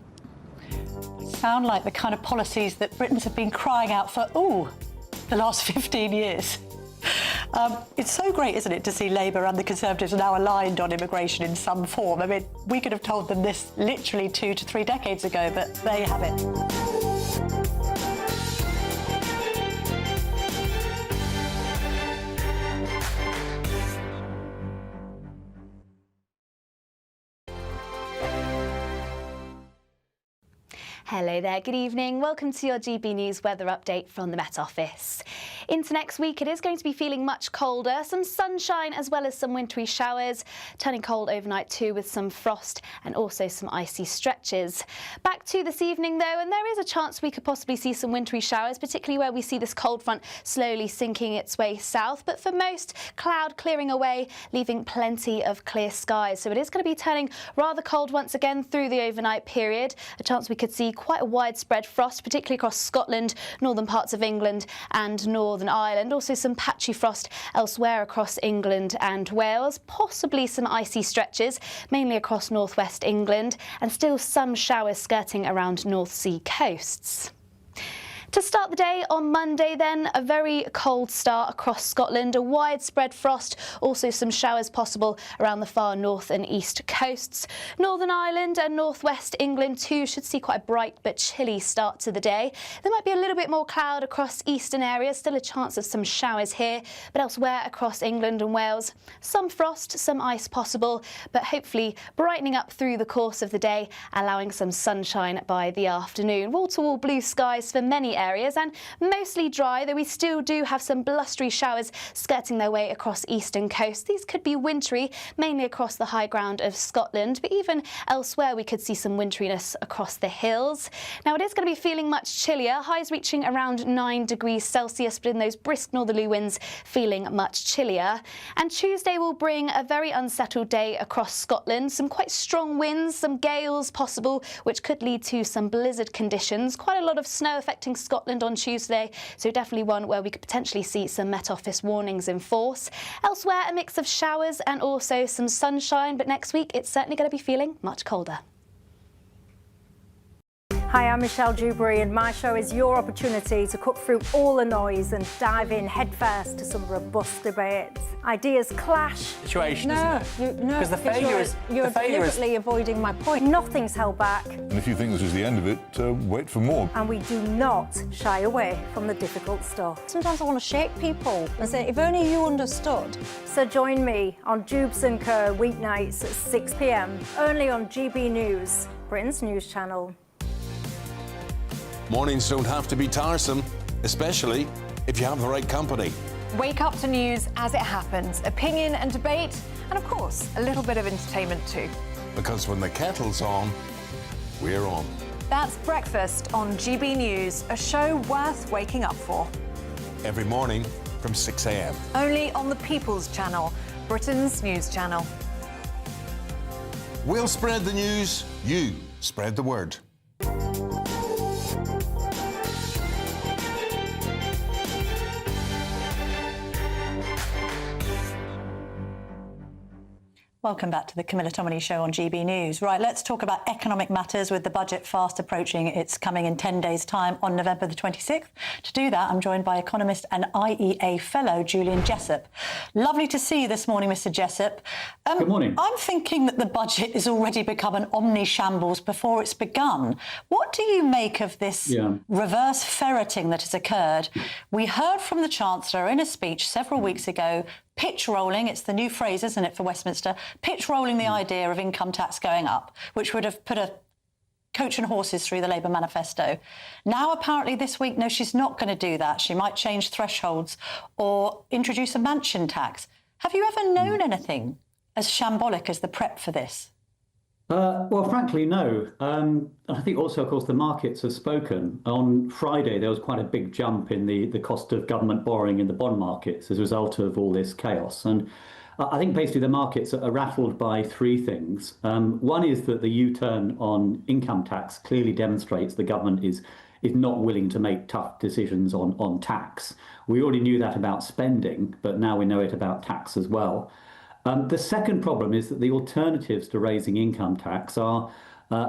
Sound like the kind of policies that Britons have been crying out for, the last 15 years. It's so great, isn't it, to see Labour and the Conservatives now aligned on immigration in some form. I mean, we could have told them this literally 2 to 3 decades ago, but there you have it.
Hello there, good evening. Welcome to your GB News weather update from the Met Office. Into next week, it is going to be feeling much colder, some sunshine as well as some wintry showers, turning cold overnight too with some frost and also some icy stretches. Back to this evening though, and there is a chance we could possibly see some wintry showers, particularly where we see this cold front slowly sinking its way south, but for most, cloud clearing away, leaving plenty of clear skies. So it is going to be turning rather cold once again through the overnight period, a chance we could see quite a widespread frost, particularly across Scotland, northern parts of England and Northern Ireland. Also some patchy frost elsewhere across England and Wales, possibly some icy stretches, mainly across northwest England, and still some showers skirting around North Sea coasts. To start the day on Monday then, a very cold start across Scotland, a widespread frost, also some showers possible around the far north and east coasts. Northern Ireland and northwest England too should see quite a bright but chilly start to the day. There might be a little bit more cloud across eastern areas, still a chance of some showers here, but elsewhere across England and Wales, some frost, some ice possible, but hopefully brightening up through the course of the day, allowing some sunshine by the afternoon. Wall-to-wall blue skies for many areas and mostly dry, though we still do have some blustery showers skirting their way across eastern coast. These could be wintry, mainly across the high ground of Scotland, but even elsewhere we could see some wintriness across the hills. Now it is going to be feeling much chillier, highs reaching around 9 degrees Celsius, but in those brisk northerly winds feeling much chillier. And Tuesday will bring a very unsettled day across Scotland, some quite strong winds, some gales possible, which could lead to some blizzard conditions. Quite a lot of snow affecting Scotland on Tuesday, so definitely one where we could potentially see some Met Office warnings in force. Elsewhere, a mix of showers and also some sunshine, but next week it's certainly going to be feeling much colder.
Hi, I'm Michelle Dewberry, and my show is your opportunity to cut through all the noise and dive in headfirst to some robust debates. Ideas clash.
Situation, isn't it?
Because
the failure is...
You're deliberately avoiding my point. Nothing's held back.
And if you think this is the end of it, wait for more.
And we do not shy away from the difficult stuff.
Sometimes I want to shake people and say, if only you understood.
So join me on Dubes & Co. weeknights at 6 p.m, only on GB News, Britain's news channel.
Mornings don't have to be tiresome, especially if you have the right company.
Wake up to news as it happens, opinion and debate, and of course, a little bit of entertainment too.
Because when the kettle's on, we're on.
That's Breakfast on GB News, a show worth waking up for.
Every morning from 6 a.m.
Only on the People's Channel, Britain's news channel.
We'll spread the news, you spread the word.
Welcome back to the Camilla Tominey Show on GB News. Right, let's talk about economic matters with the budget fast approaching. It's coming in 10 days' time on November the 26th. To do that, I'm joined by economist and IEA fellow Julian Jessup. Lovely to see you this morning, Mr. Jessup.
Good morning.
I'm thinking that the budget has already become an omni-shambles before it's begun. What do you make of this reverse ferreting that has occurred? We heard from the Chancellor in a speech several weeks ago, pitch rolling, it's the new phrase, isn't it, for Westminster, pitch rolling the idea of income tax going up, which would have put a coach and horses through the Labour manifesto. Now, apparently this week, no, she's not going to do that. She might change thresholds or introduce a mansion tax. Have you ever known anything as shambolic as the prep for this?
Well, frankly, no. I think also, of course, the markets have spoken. On Friday, there was quite a big jump in the cost of government borrowing in the bond markets as a result of all this chaos. And I think basically the markets are rattled by three things. One is that the U-turn on income tax clearly demonstrates the government is not willing to make tough decisions on tax. We already knew that about spending, but now we know it about tax as well. The second problem is that the alternatives to raising income tax are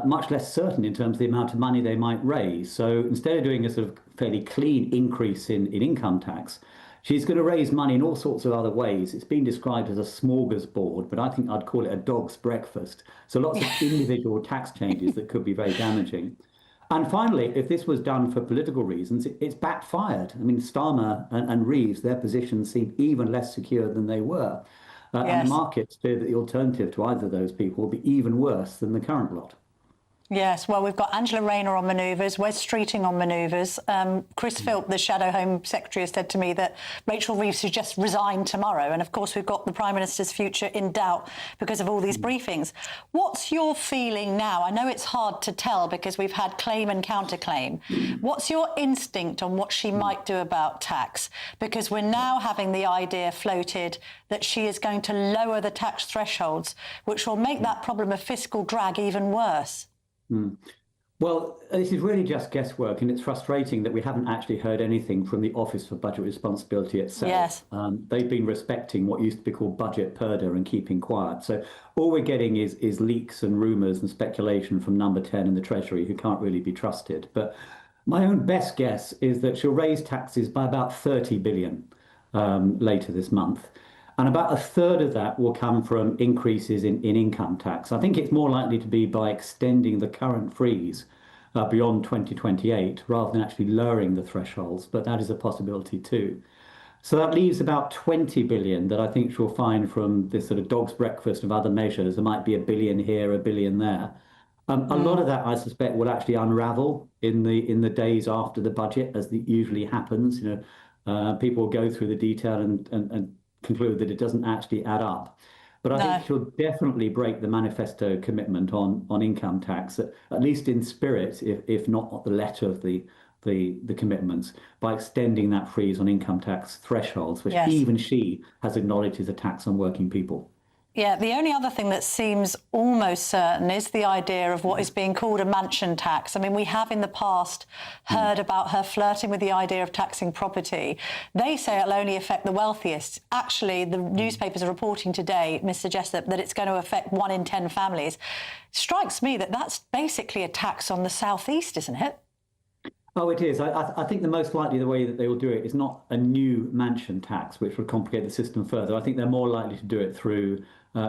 much less certain in terms of the amount of money they might raise. So instead of doing a sort of fairly clean increase in income tax, she's going to raise money in all sorts of other ways. It's been described as a smorgasbord, but I think I'd call it a dog's breakfast. So lots of individual tax changes that could be very damaging. And finally, if this was done for political reasons, it's backfired. I mean, Starmer and Reeves, their positions seem even less secure than they were. And the markets fear that the alternative to either of those people will be even worse than the current lot.
Yes, well, we've got Angela Rayner on manoeuvres, Wes Streeting on manoeuvres. Chris Philp, the Shadow Home Secretary, has said to me that Rachel Reeves should just resign tomorrow. And of course, we've got the Prime Minister's future in doubt because of all these briefings. What's your feeling now? I know it's hard to tell because we've had claim and counterclaim. What's your instinct on what she might do about tax? Because we're now having the idea floated that she is going to lower the tax thresholds, which will make that problem of fiscal drag even worse.
Well, this is really just guesswork, and it's frustrating that we haven't actually heard anything from the Office for Budget Responsibility itself.
Yes.
They've been respecting what used to be called budget purdah and keeping quiet. So all we're getting is leaks and rumours and speculation from Number 10 in the Treasury, who can't really be trusted. But my own best guess is that she'll raise taxes by about 30 billion later this month. And about a third of that will come from increases in income tax. I think it's more likely to be by extending the current freeze beyond 2028 rather than actually lowering the thresholds, but that is a possibility too. So that leaves about 20 billion that I think she'll find from this sort of dog's breakfast of other measures. There might be a billion here, a billion there. A lot of that, I suspect, will actually unravel in the days after the budget, as it usually happens. You know, people will go through the detail and conclude that it doesn't actually add up. But I think she'll definitely break the manifesto commitment on income tax, at least in spirit, if not the letter of the commitments, by extending that freeze on income tax thresholds, which even she has acknowledged is a tax on working people.
Yeah, the only other thing that seems almost certain is the idea of what is being called a mansion tax. I mean, we have in the past heard about her flirting with the idea of taxing property. They say it'll only affect the wealthiest. Actually, the newspapers are reporting today, Mr. Jessup, that it's going to affect 1 in 10 families. Strikes me that that's basically a tax on the southeast, isn't it?
Oh, it is. I think the most likely the way that they will do it is not a new mansion tax, which would complicate the system further. I think they're more likely to do it through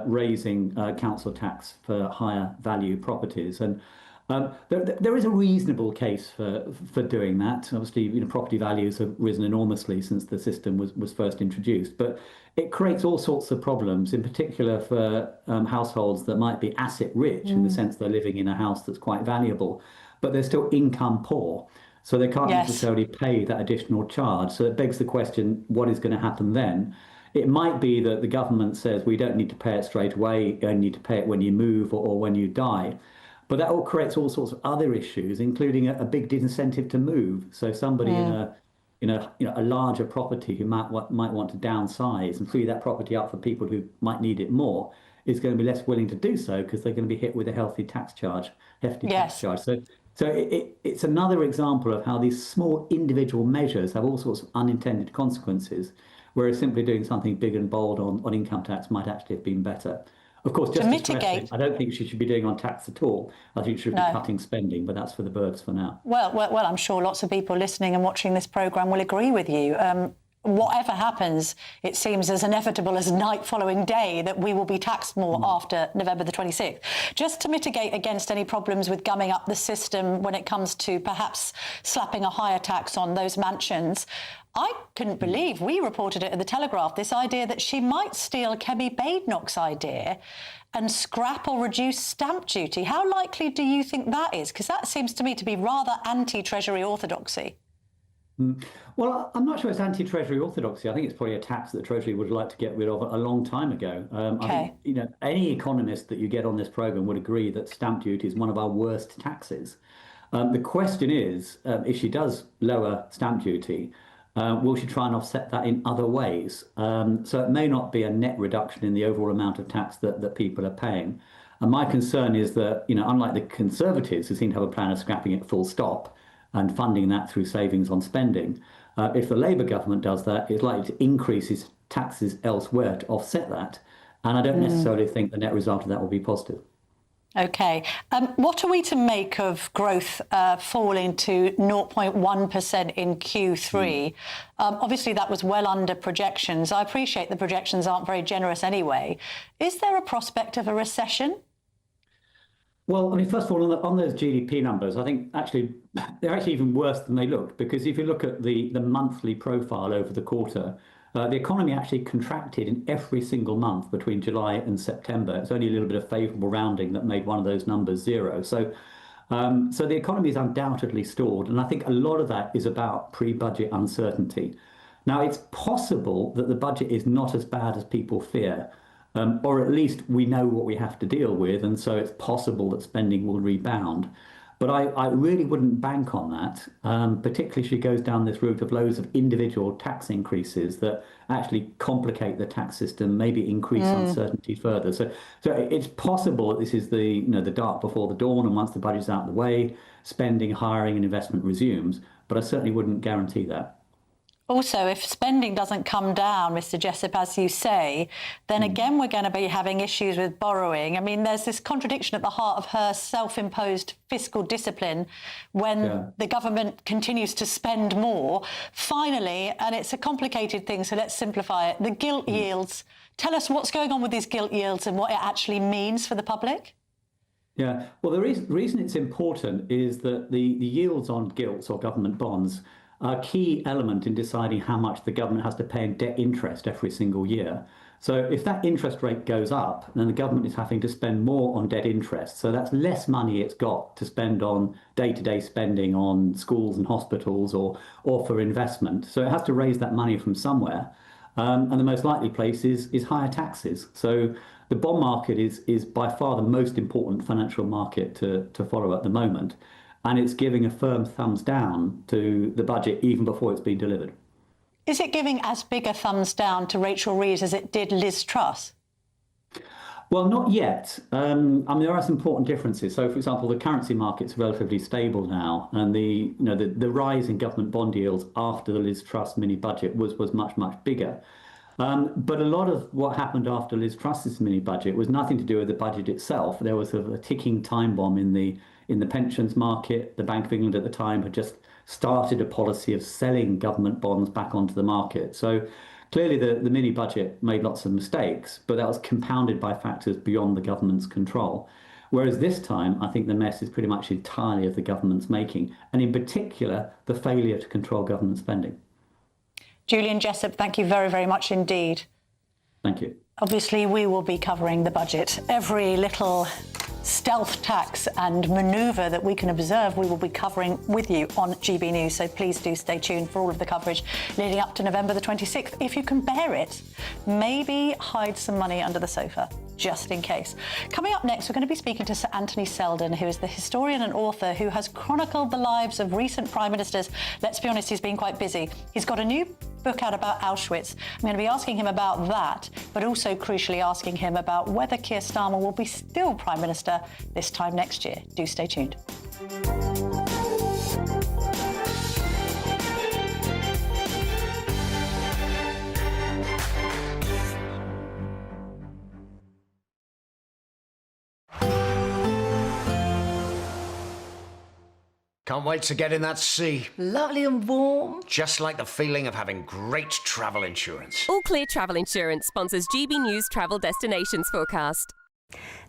raising council tax for higher value properties. And there is a reasonable case for doing that. Obviously, you know, property values have risen enormously since the system was first introduced, but it creates all sorts of problems, in particular for households that might be asset rich in the sense they're living in a house that's quite valuable, but they're still income poor. So they can't necessarily pay that additional charge. So it begs the question, what is going to happen then? It might be that the government says we don't need to pay it straight away, you only need to pay it when you move or when you die. But that all creates all sorts of other issues, including a big disincentive to move. So somebody a larger property who might want to downsize and free that property up for people who might need it more is going to be less willing to do so because they're going to be hit with a hefty tax charge. So it's another example of how these small individual measures have all sorts of unintended consequences, whereas simply doing something big and bold on income tax might actually have been better. Of course, just to mitigate, I don't think she should be doing on tax at all. I think she should be cutting spending, but that's for the birds for now.
Well, I'm sure lots of people listening and watching this programme will agree with you. Whatever happens, it seems as inevitable as night following day that we will be taxed more after November the 26th. Just to mitigate against any problems with gumming up the system when it comes to perhaps slapping a higher tax on those mansions, I couldn't believe, we reported it in the Telegraph, this idea that she might steal Kemi Badenoch's idea and scrap or reduce stamp duty. How likely do you think that is? Because that seems to me to be rather anti-Treasury orthodoxy.
Well, I'm not sure it's anti-Treasury orthodoxy. I think it's probably a tax that the Treasury would like to get rid of a long time ago. I think, any economist that you get on this programme would agree that stamp duty is one of our worst taxes. The question is, if she does lower stamp duty, will she try and offset that in other ways? So it may not be a net reduction in the overall amount of tax that people are paying. And my concern is that, unlike the Conservatives, who seem to have a plan of scrapping it full stop and funding that through savings on spending, if the Labour government does that, it's likely to increase its taxes elsewhere to offset that. And I don't necessarily think the net result of that will be positive.
OK. What are we to make of growth falling to 0.1% in Q3? Obviously, that was well under projections. I appreciate the projections aren't very generous anyway. Is there a prospect of a recession?
Well, I mean, first of all, on those GDP numbers, I think actually they're actually even worse than they look, because if you look at the monthly profile over the quarter, the economy actually contracted in every single month between July and September. It's only a little bit of favourable rounding that made one of those numbers zero. So the economy is undoubtedly stalled, and I think a lot of that is about pre-budget uncertainty. Now, it's possible that the budget is not as bad as people fear, or at least we know what we have to deal with, and so it's possible that spending will rebound. But I really wouldn't bank on that, particularly if she goes down this route of loads of individual tax increases that actually complicate the tax system, maybe increase uncertainty further. So it's possible that this is the dark before the dawn, and once the budget's out of the way, spending, hiring and investment resumes. But I certainly wouldn't guarantee that.
Also, if spending doesn't come down, Mr. Jessup, as you say, then again we're going to be having issues with borrowing. I mean, there's this contradiction at the heart of her self-imposed fiscal discipline when the government continues to spend more. Finally, and it's a complicated thing, so let's simplify it, the gilt yields. Tell us what's going on with these gilt yields and what it actually means for the public.
Yeah, well, the reason it's important is that the yields on gilts or government bonds are a key element in deciding how much the government has to pay in debt interest every single year. So if that interest rate goes up, then the government is having to spend more on debt interest. So that's less money it's got to spend on day-to-day spending on schools and hospitals or for investment. So it has to raise that money from somewhere. And the most likely place is higher taxes. So the bond market is by far the most important financial market to follow at the moment. And it's giving a firm thumbs down to the budget even before it's been delivered.
Is it giving as big a thumbs down to Rachel Reeves as it did Liz Truss?
Well, not yet. I mean, there are some important differences. So, for example, the currency market's relatively stable now, and the rise in government bond yields after the Liz Truss mini budget was much, much bigger. But a lot of what happened after Liz Truss's mini budget was nothing to do with the budget itself. There was a ticking time bomb in the pensions market. The Bank of England at the time had just started a policy of selling government bonds back onto the market. So clearly the mini budget made lots of mistakes, but that was compounded by factors beyond the government's control. Whereas this time, I think the mess is pretty much entirely of the government's making, and in particular, the failure to control government spending.
Julian Jessup, thank you very, very much indeed.
Thank you.
Obviously, we will be covering the budget. Every little stealth tax and manoeuvre that we can observe, we will be covering with you on GB News. So please do stay tuned for all of the coverage leading up to November the 26th. If you can bear it, maybe hide some money under the sofa. just in case. Coming up next, we're going to be speaking to Sir Anthony Seldon, who is the historian and author who has chronicled the lives of recent prime ministers. Let's be honest, he's been quite busy. He's got a new book out about Auschwitz. I'm going to be asking him about that, but also crucially asking him about whether Keir Starmer will be still Prime Minister this time next year. Do stay tuned.
Can't wait to get in that sea.
Lovely and warm.
Just like the feeling of having great travel insurance.
All Clear Travel Insurance sponsors GB News Travel Destinations Forecast.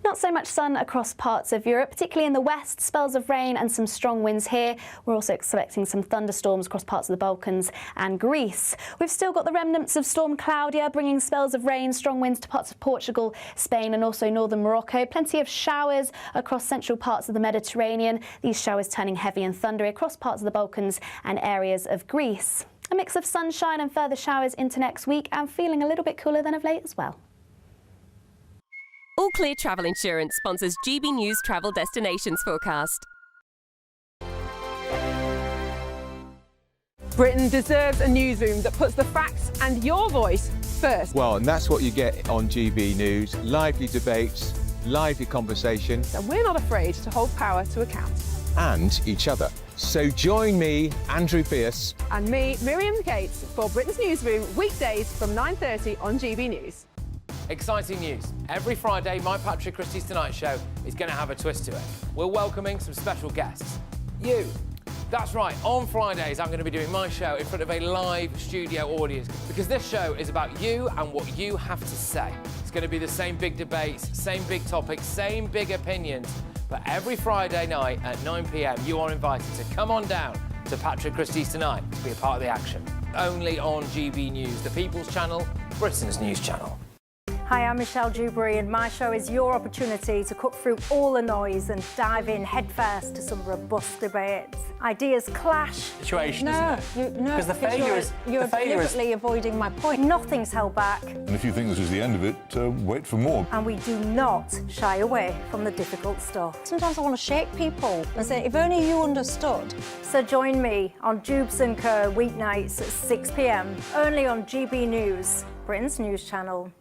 Not so much sun across parts of Europe, particularly in the west, spells of rain and some strong winds here. We're also expecting some thunderstorms across parts of the Balkans and Greece. We've still got the remnants of Storm Claudia, bringing spells of rain, strong winds to parts of Portugal, Spain and also northern Morocco. Plenty of showers across central parts of the Mediterranean. These showers turning heavy and thundery across parts of the Balkans and areas of Greece. A mix of sunshine and further showers into next week, and feeling a little bit cooler than of late as well.
All Clear Travel Insurance sponsors GB News Travel Destinations Forecast.
Britain deserves a newsroom that puts the facts and your voice first.
Well, and that's what you get on GB News. Lively debates, lively conversation.
And we're not afraid to hold power to account.
And each other. So join me, Andrew Pierce.
And me, Miriam Gates, for Britain's Newsroom, weekdays from 9:30 on GB News.
Exciting news. Every Friday, my Patrick Christie's Tonight Show is going to have a twist to it. We're welcoming some special guests. You. That's right, on Fridays I'm going to be doing my show in front of a live studio audience, because this show is about you and what you have to say. It's going to be the same big debates, same big topics, same big opinions, but every Friday night at 9 p.m. you are invited to come on down to Patrick Christie's Tonight to be a part of the action. Only on GB News, the People's Channel, Britain's news channel.
Hi, I'm Michelle Dewberry, and my show is your opportunity to cut through all the noise and dive in headfirst to some robust debates. Ideas clash.
Situation,
no,
Because the failure is...
You're deliberately avoiding my point. Nothing's held back.
And if you think this is the end of it, wait for more.
And we do not shy away from the difficult stuff.
Sometimes I want to shake people and say, if only you understood.
So join me on Jubes & Co. weeknights at 6 p.m, only on GB News, Britain's news channel.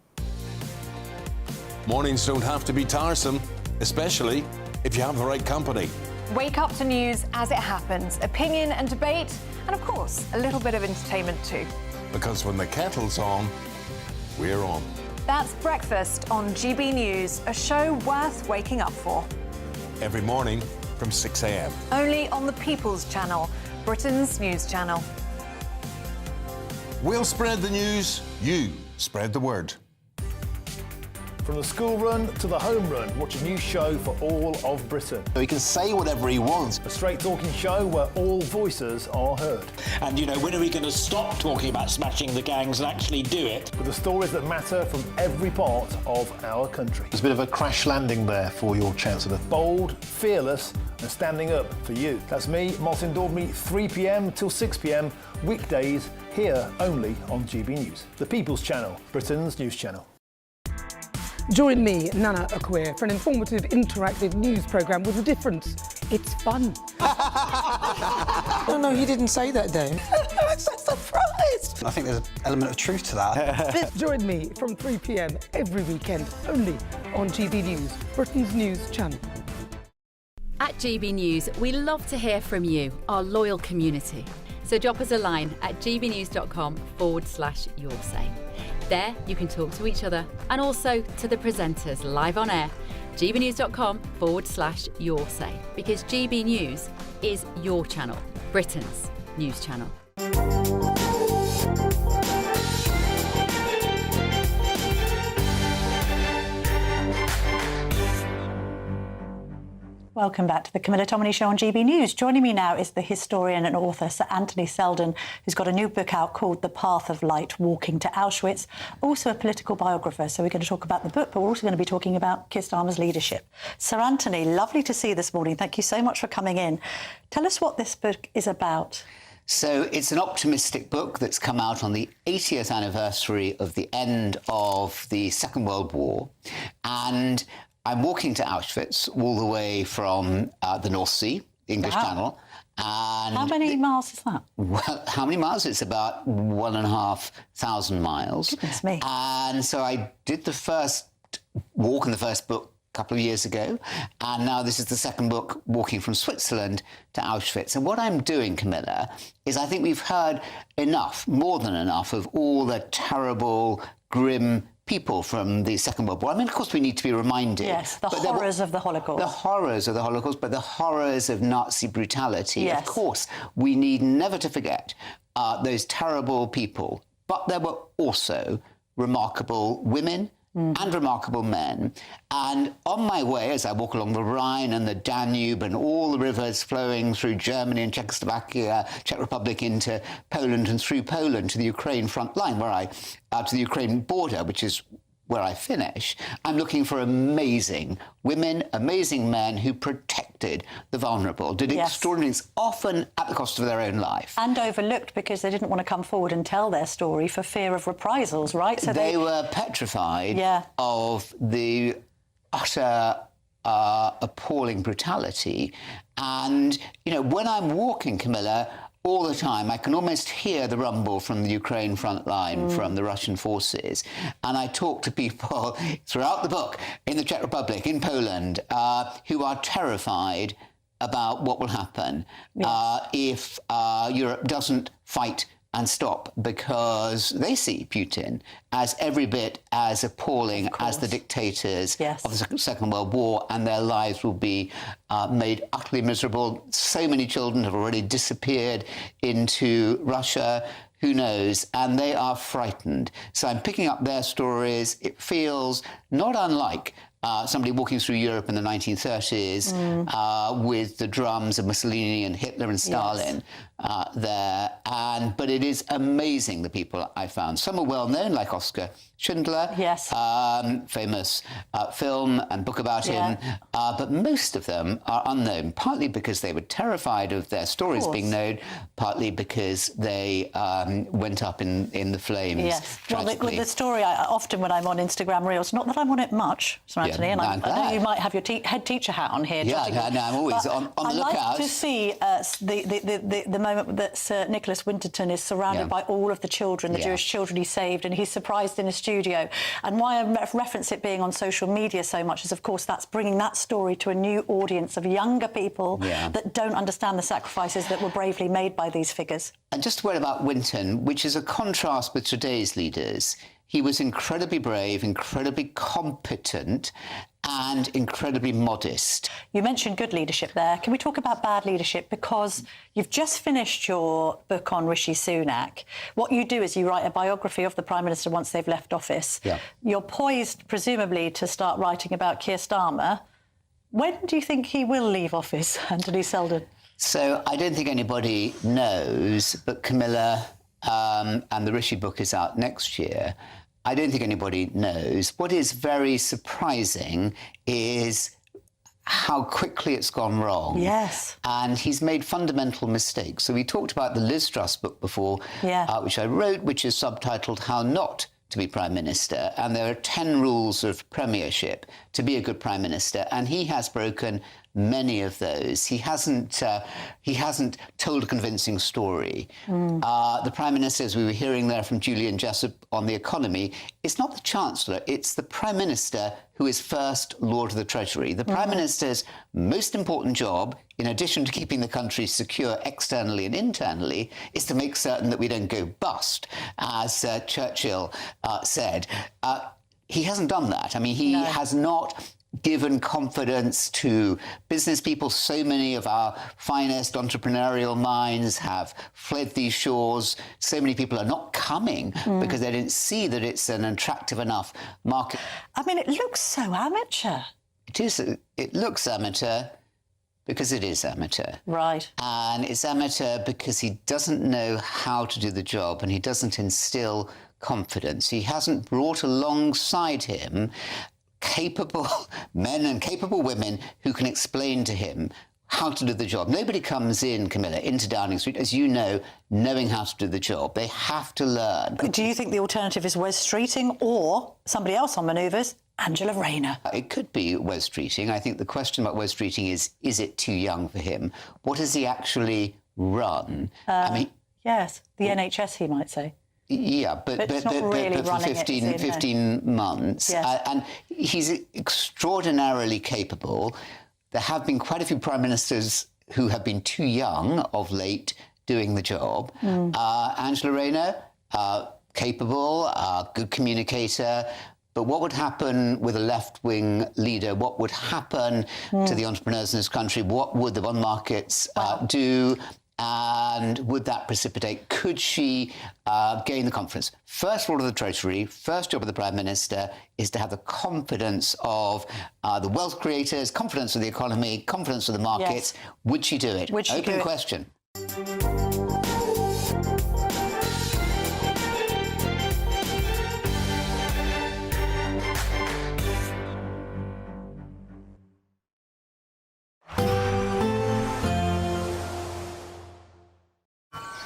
Mornings don't have to be tiresome, especially if you have the right company.
Wake up to news as it happens, opinion and debate, and of course, a little bit of entertainment too.
Because when the kettle's on, we're on.
That's Breakfast on GB News, a show worth waking up for.
Every morning from 6 a.m.
Only on the People's Channel, Britain's news channel.
We'll spread the news, you spread the word.
From the school run to the home run, watch a new show for all of Britain.
So he can say whatever he wants.
A straight-talking show where all voices are heard.
And, you know, when are we going to stop talking about smashing the gangs and actually do it?
With the stories that matter from every part of our country.
There's a bit of a crash landing there for your Chancellor.
Bold, fearless and standing up for you. That's me, Martin Dordme, 3 p.m. till 6 p.m, weekdays, here only on GB News. The People's Channel, Britain's news channel.
Join me, Nana Akweer, for an informative, interactive news programme with a difference. It's fun.
No, he didn't say that, Dave. I'm so surprised.
I think there's an element of truth to that.
Join me from 3 p.m. every weekend, only on GB News, Britain's news channel.
At GB News, we love to hear from you, our loyal community. So drop us a line at gbnews.com/yoursay. There you can talk to each other and also to the presenters live on air. gbnews.com/yoursay, because GB News is your channel, Britain's news channel.
Welcome back to the Camilla Tominey Show on GB News. Joining me now is the historian and author Sir Anthony Seldon, who's got a new book out called The Path of Light, Walking to Auschwitz, also a political biographer. So we're going to talk about the book, but we're also going to be talking about Keir Starmer's leadership. Sir Anthony, lovely to see you this morning. Thank you so much for coming in. Tell us what this book is about.
So it's an optimistic book that's come out on the 80th anniversary of the end of the Second World War. And I'm walking to Auschwitz all the way from the North Sea, English Channel. And
how many miles is that?
Well, how many miles? It's about 1,500 miles.
Goodness me.
And so I did the first walk in the first book a couple of years ago, and now this is the second book, walking from Switzerland to Auschwitz. And what I'm doing, Camilla, is I think we've heard enough, more than enough, of all the terrible, grim people from the Second World War. I mean, of course, we need to be reminded.
Yes, the horrors of the Holocaust.
The horrors of the Holocaust, but the horrors of Nazi brutality.
Yes.
Of course, we need never to forget those terrible people. But there were also remarkable women, and remarkable men. And on my way, as I walk along the Rhine and the Danube and all the rivers flowing through Germany and Czechoslovakia, Czech Republic into Poland and through Poland to the Ukraine front line, to the Ukraine border, which is where I finish, I'm looking for amazing women, amazing men who protected the vulnerable, did extraordinary things, often at the cost of their own life.
And overlooked because they didn't want to come forward and tell their story for fear of reprisals, right? So
they were petrified of the utter appalling brutality. And, you know, when I'm walking, Camilla, all the time, I can almost hear the rumble from the Ukraine front line, from the Russian forces. And I talk to people throughout the book, in the Czech Republic, in Poland, who are terrified about what will happen if Europe doesn't fight and stop, because they see Putin as every bit as appalling as the dictators of the Second World War, and their lives will be made utterly miserable. So many children have already disappeared into Russia. Who knows? And they are frightened. So I'm picking up their stories. It feels not unlike somebody walking through Europe in the 1930s with the drums of Mussolini and Hitler and Stalin there. But it is amazing, the people I found. Some are well known, like Oskar Schindler, famous film and book about him. But most of them are unknown, partly because they were terrified of their stories being known, partly because they went up in the flames.
Yes. Well, the story, often when I'm on Instagram Reels, not that I'm on it much, Sir Anthony, and I know you might have your head teacher hat on here.
No, I'm always on the lookout.
I like to see the moment that Sir Nicholas Winterton is surrounded by all of the children, the Jewish children he saved, and he's surprised in a studio. And why I reference it being on social media so much is, of course, that's bringing that story to a new audience of younger people that don't understand the sacrifices that were bravely made by these figures.
And just a word about Winton, which is a contrast with today's leaders. He was incredibly brave, incredibly competent, and incredibly modest.
You mentioned good leadership there. Can we talk about bad leadership? Because you've just finished your book on Rishi Sunak. What you do is you write a biography of the Prime Minister once they've left office. You're poised, presumably, to start writing about Keir Starmer. When do you think he will leave office, Anthony Seldon?
So I don't think anybody knows, but Camilla, and the Rishi book is out next year. I don't think anybody knows. What is very surprising is how quickly it's gone wrong.
Yes.
And he's made fundamental mistakes. So we talked about the Liz Truss book before, which I wrote, which is subtitled How Not to be Prime Minister. And there are 10 rules of premiership to be a good Prime Minister. And he has broken many of those. He hasn't told a convincing story. The Prime Minister, as we were hearing there from Julian Jessup on the economy, it's not the Chancellor, it's the Prime Minister who is First Lord of the Treasury. The Prime Minister's most important job, in addition to keeping the country secure externally and internally, is to make certain that we don't go bust, as Churchill said. He hasn't done that. I mean, he has not given confidence to business people. So many of our finest entrepreneurial minds have fled these shores. So many people are not coming because they didn't see that it's an attractive enough market.
I mean, it looks so amateur.
It is. It looks amateur because it is amateur.
Right.
And it's amateur because he doesn't know how to do the job and he doesn't instill confidence. He hasn't brought alongside him capable men and capable women who can explain to him how to do the job. Nobody comes in, Camilla, into Downing Street, as you know, knowing how to do the job. They have to learn.
Do you think the alternative is Wes Streeting or somebody else on manoeuvres? Angela Rayner.
It could be Wes Streeting. I think the question about Wes Streeting is it too young for him? What has he actually run? I mean,
yes, the NHS, he might say.
Yeah, but for 15 months.
Yes.
And he's extraordinarily capable. There have been quite a few prime ministers who have been too young of late doing the job. Angela Rayner, capable, good communicator. But what would happen with a left-wing leader? What would happen to the entrepreneurs in this country? What would the bond markets do? And would that precipitate? Could she gain the confidence? First rule of the Treasury, first job of the Prime Minister is to have the confidence of the wealth creators, confidence of the economy, confidence of the markets. Yes. Would she do it?
Would she
Open
do
question.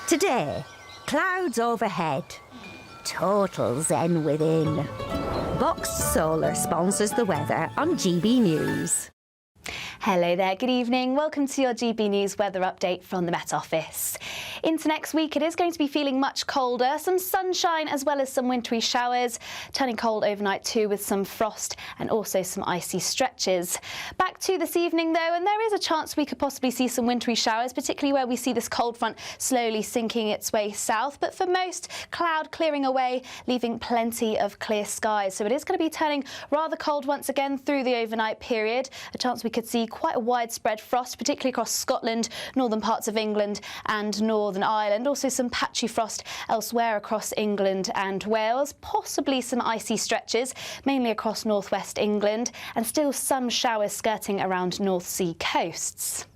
Today, clouds overhead, total zen within. Boxed Solar sponsors the weather on GB News.
Hello there, good evening. Welcome to your GB News weather update from the Met Office. Into next week, it is going to be feeling much colder, some sunshine as well as some wintry showers, turning cold overnight too with some frost and also some icy stretches. Back to this evening though, and there is a chance we could possibly see some wintry showers, particularly where we see this cold front slowly sinking its way south, but for most, cloud clearing away, leaving plenty of clear skies. So it is going to be turning rather cold once again through the overnight period, a chance we could see quite a widespread frost, particularly across Scotland, northern parts of England and Northern Ireland. Also some patchy frost elsewhere across England and Wales, possibly some icy stretches, mainly across northwest England, and still some showers skirting around North Sea coasts.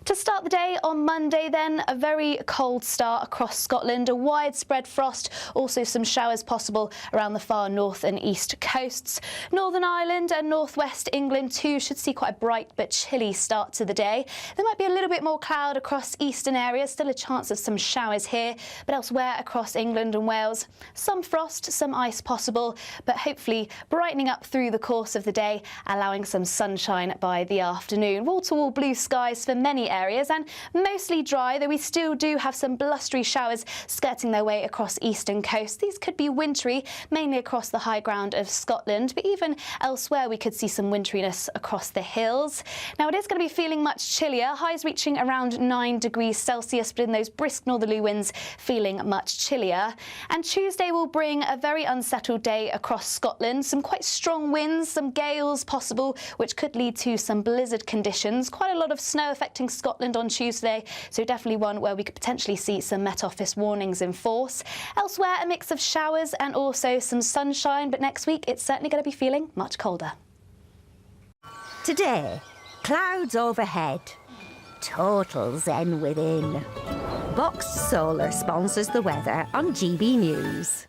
To start the day on Monday then, a very cold start across Scotland, a widespread frost, also some showers possible around the far north and east coasts. Northern Ireland and northwest England too should see quite a bright but chilly start to the day. There might be a little bit more cloud across eastern areas, still a chance of some showers here, but elsewhere across England and Wales, some frost, some ice possible, but hopefully brightening up through the course of the day, allowing some sunshine by the afternoon. Wall-to-wall blue skies for many areas and mostly dry, though we still do have some blustery showers skirting their way across eastern coast. These could be wintry, mainly across the high ground of Scotland, but even elsewhere we could see some winteriness across the hills. Now it is going to be feeling much chillier, highs reaching around 9 degrees Celsius, but in those brisk northerly winds feeling much chillier. And Tuesday will bring a very unsettled day across Scotland, some quite strong winds, some gales possible, which could lead to some blizzard conditions. Quite a lot of snow affecting Scotland on Tuesday, so definitely one where we could potentially see some Met Office warnings in force. Elsewhere, a mix of showers and also some sunshine, but next week it's certainly going to be feeling much colder.
Today, clouds overhead, total zen within. Boxed Solar sponsors the weather on GB News.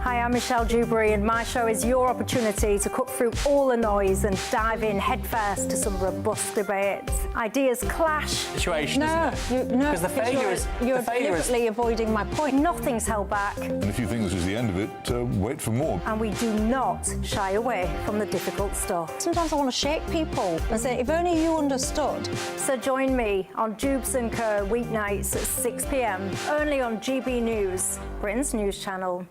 Hi, I'm Michelle Dewberry and my show is your opportunity to cut through all the noise and dive in headfirst to some robust debates. Ideas clash.
Situation, isn't it? Because the failure is...
You're deliberately avoiding my point. Nothing's held back.
And if you think this is the end of it, wait for more.
And we do not shy away from the difficult stuff.
Sometimes I want to shake people and say, if only you understood.
So join me on Dubes & Co. weeknights at 6 p.m, only on GB News, Britain's news channel.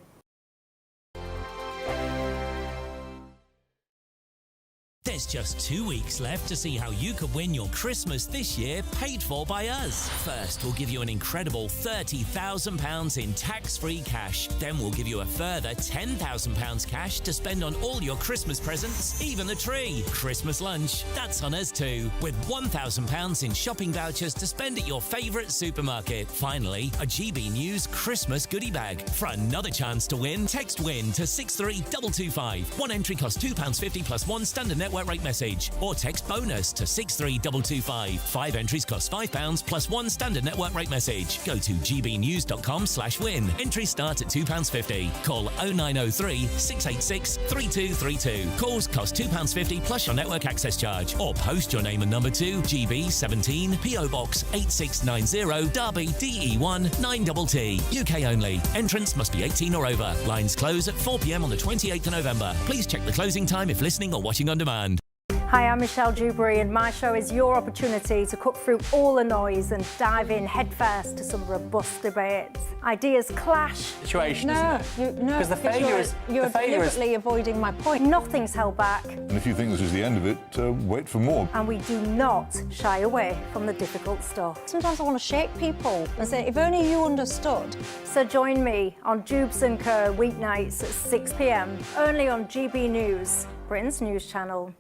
There's just 2 weeks left to see how you could win your Christmas this year paid for by us. First, we'll give you an incredible £30,000 in tax-free cash. Then we'll give you a further £10,000 cash to spend on all your Christmas presents, even the tree. Christmas lunch, that's on us too, with £1,000 in shopping vouchers to spend at your favourite supermarket. Finally, a GB News Christmas goodie bag. For another chance to win, text WIN to 63225. One entry costs £2.50 plus one standard network rate message or text bonus to 63225. 5 entries cost £5 plus 1 standard network rate message. Go to gbnews.com/win. Entries start at £2.50. Call 0903 686 3232. Calls cost £2.50 plus your network access charge, or post your name and number to GB17 PO Box 8690 Derby DE1 9TT. UK only. Entrance must be 18 or over. Lines close at 4 p.m. on the 28th of November. Please check the closing time if listening or watching on demand.
Hi, I'm Michelle Dewberry, and my show is your opportunity to cut through all the noise and dive in headfirst to some robust debates. Ideas clash.
Situation,
No,
Because the failure is...
You're
the failure
deliberately avoiding my point. Nothing's held back.
And if you think this is the end of it, wait for more.
And we do not shy away from the difficult stuff.
Sometimes I want to shake people and say, if only you understood.
So join me on Jubes & Co. weeknights at 6 p.m, only on GB News, Britain's news channel.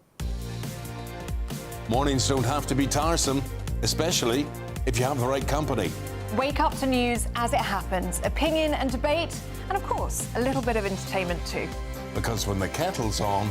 Mornings don't have to be tiresome, especially if you have the right company.
Wake up to news as it happens, opinion and debate, and of course, a little bit of entertainment too.
Because when the kettle's on,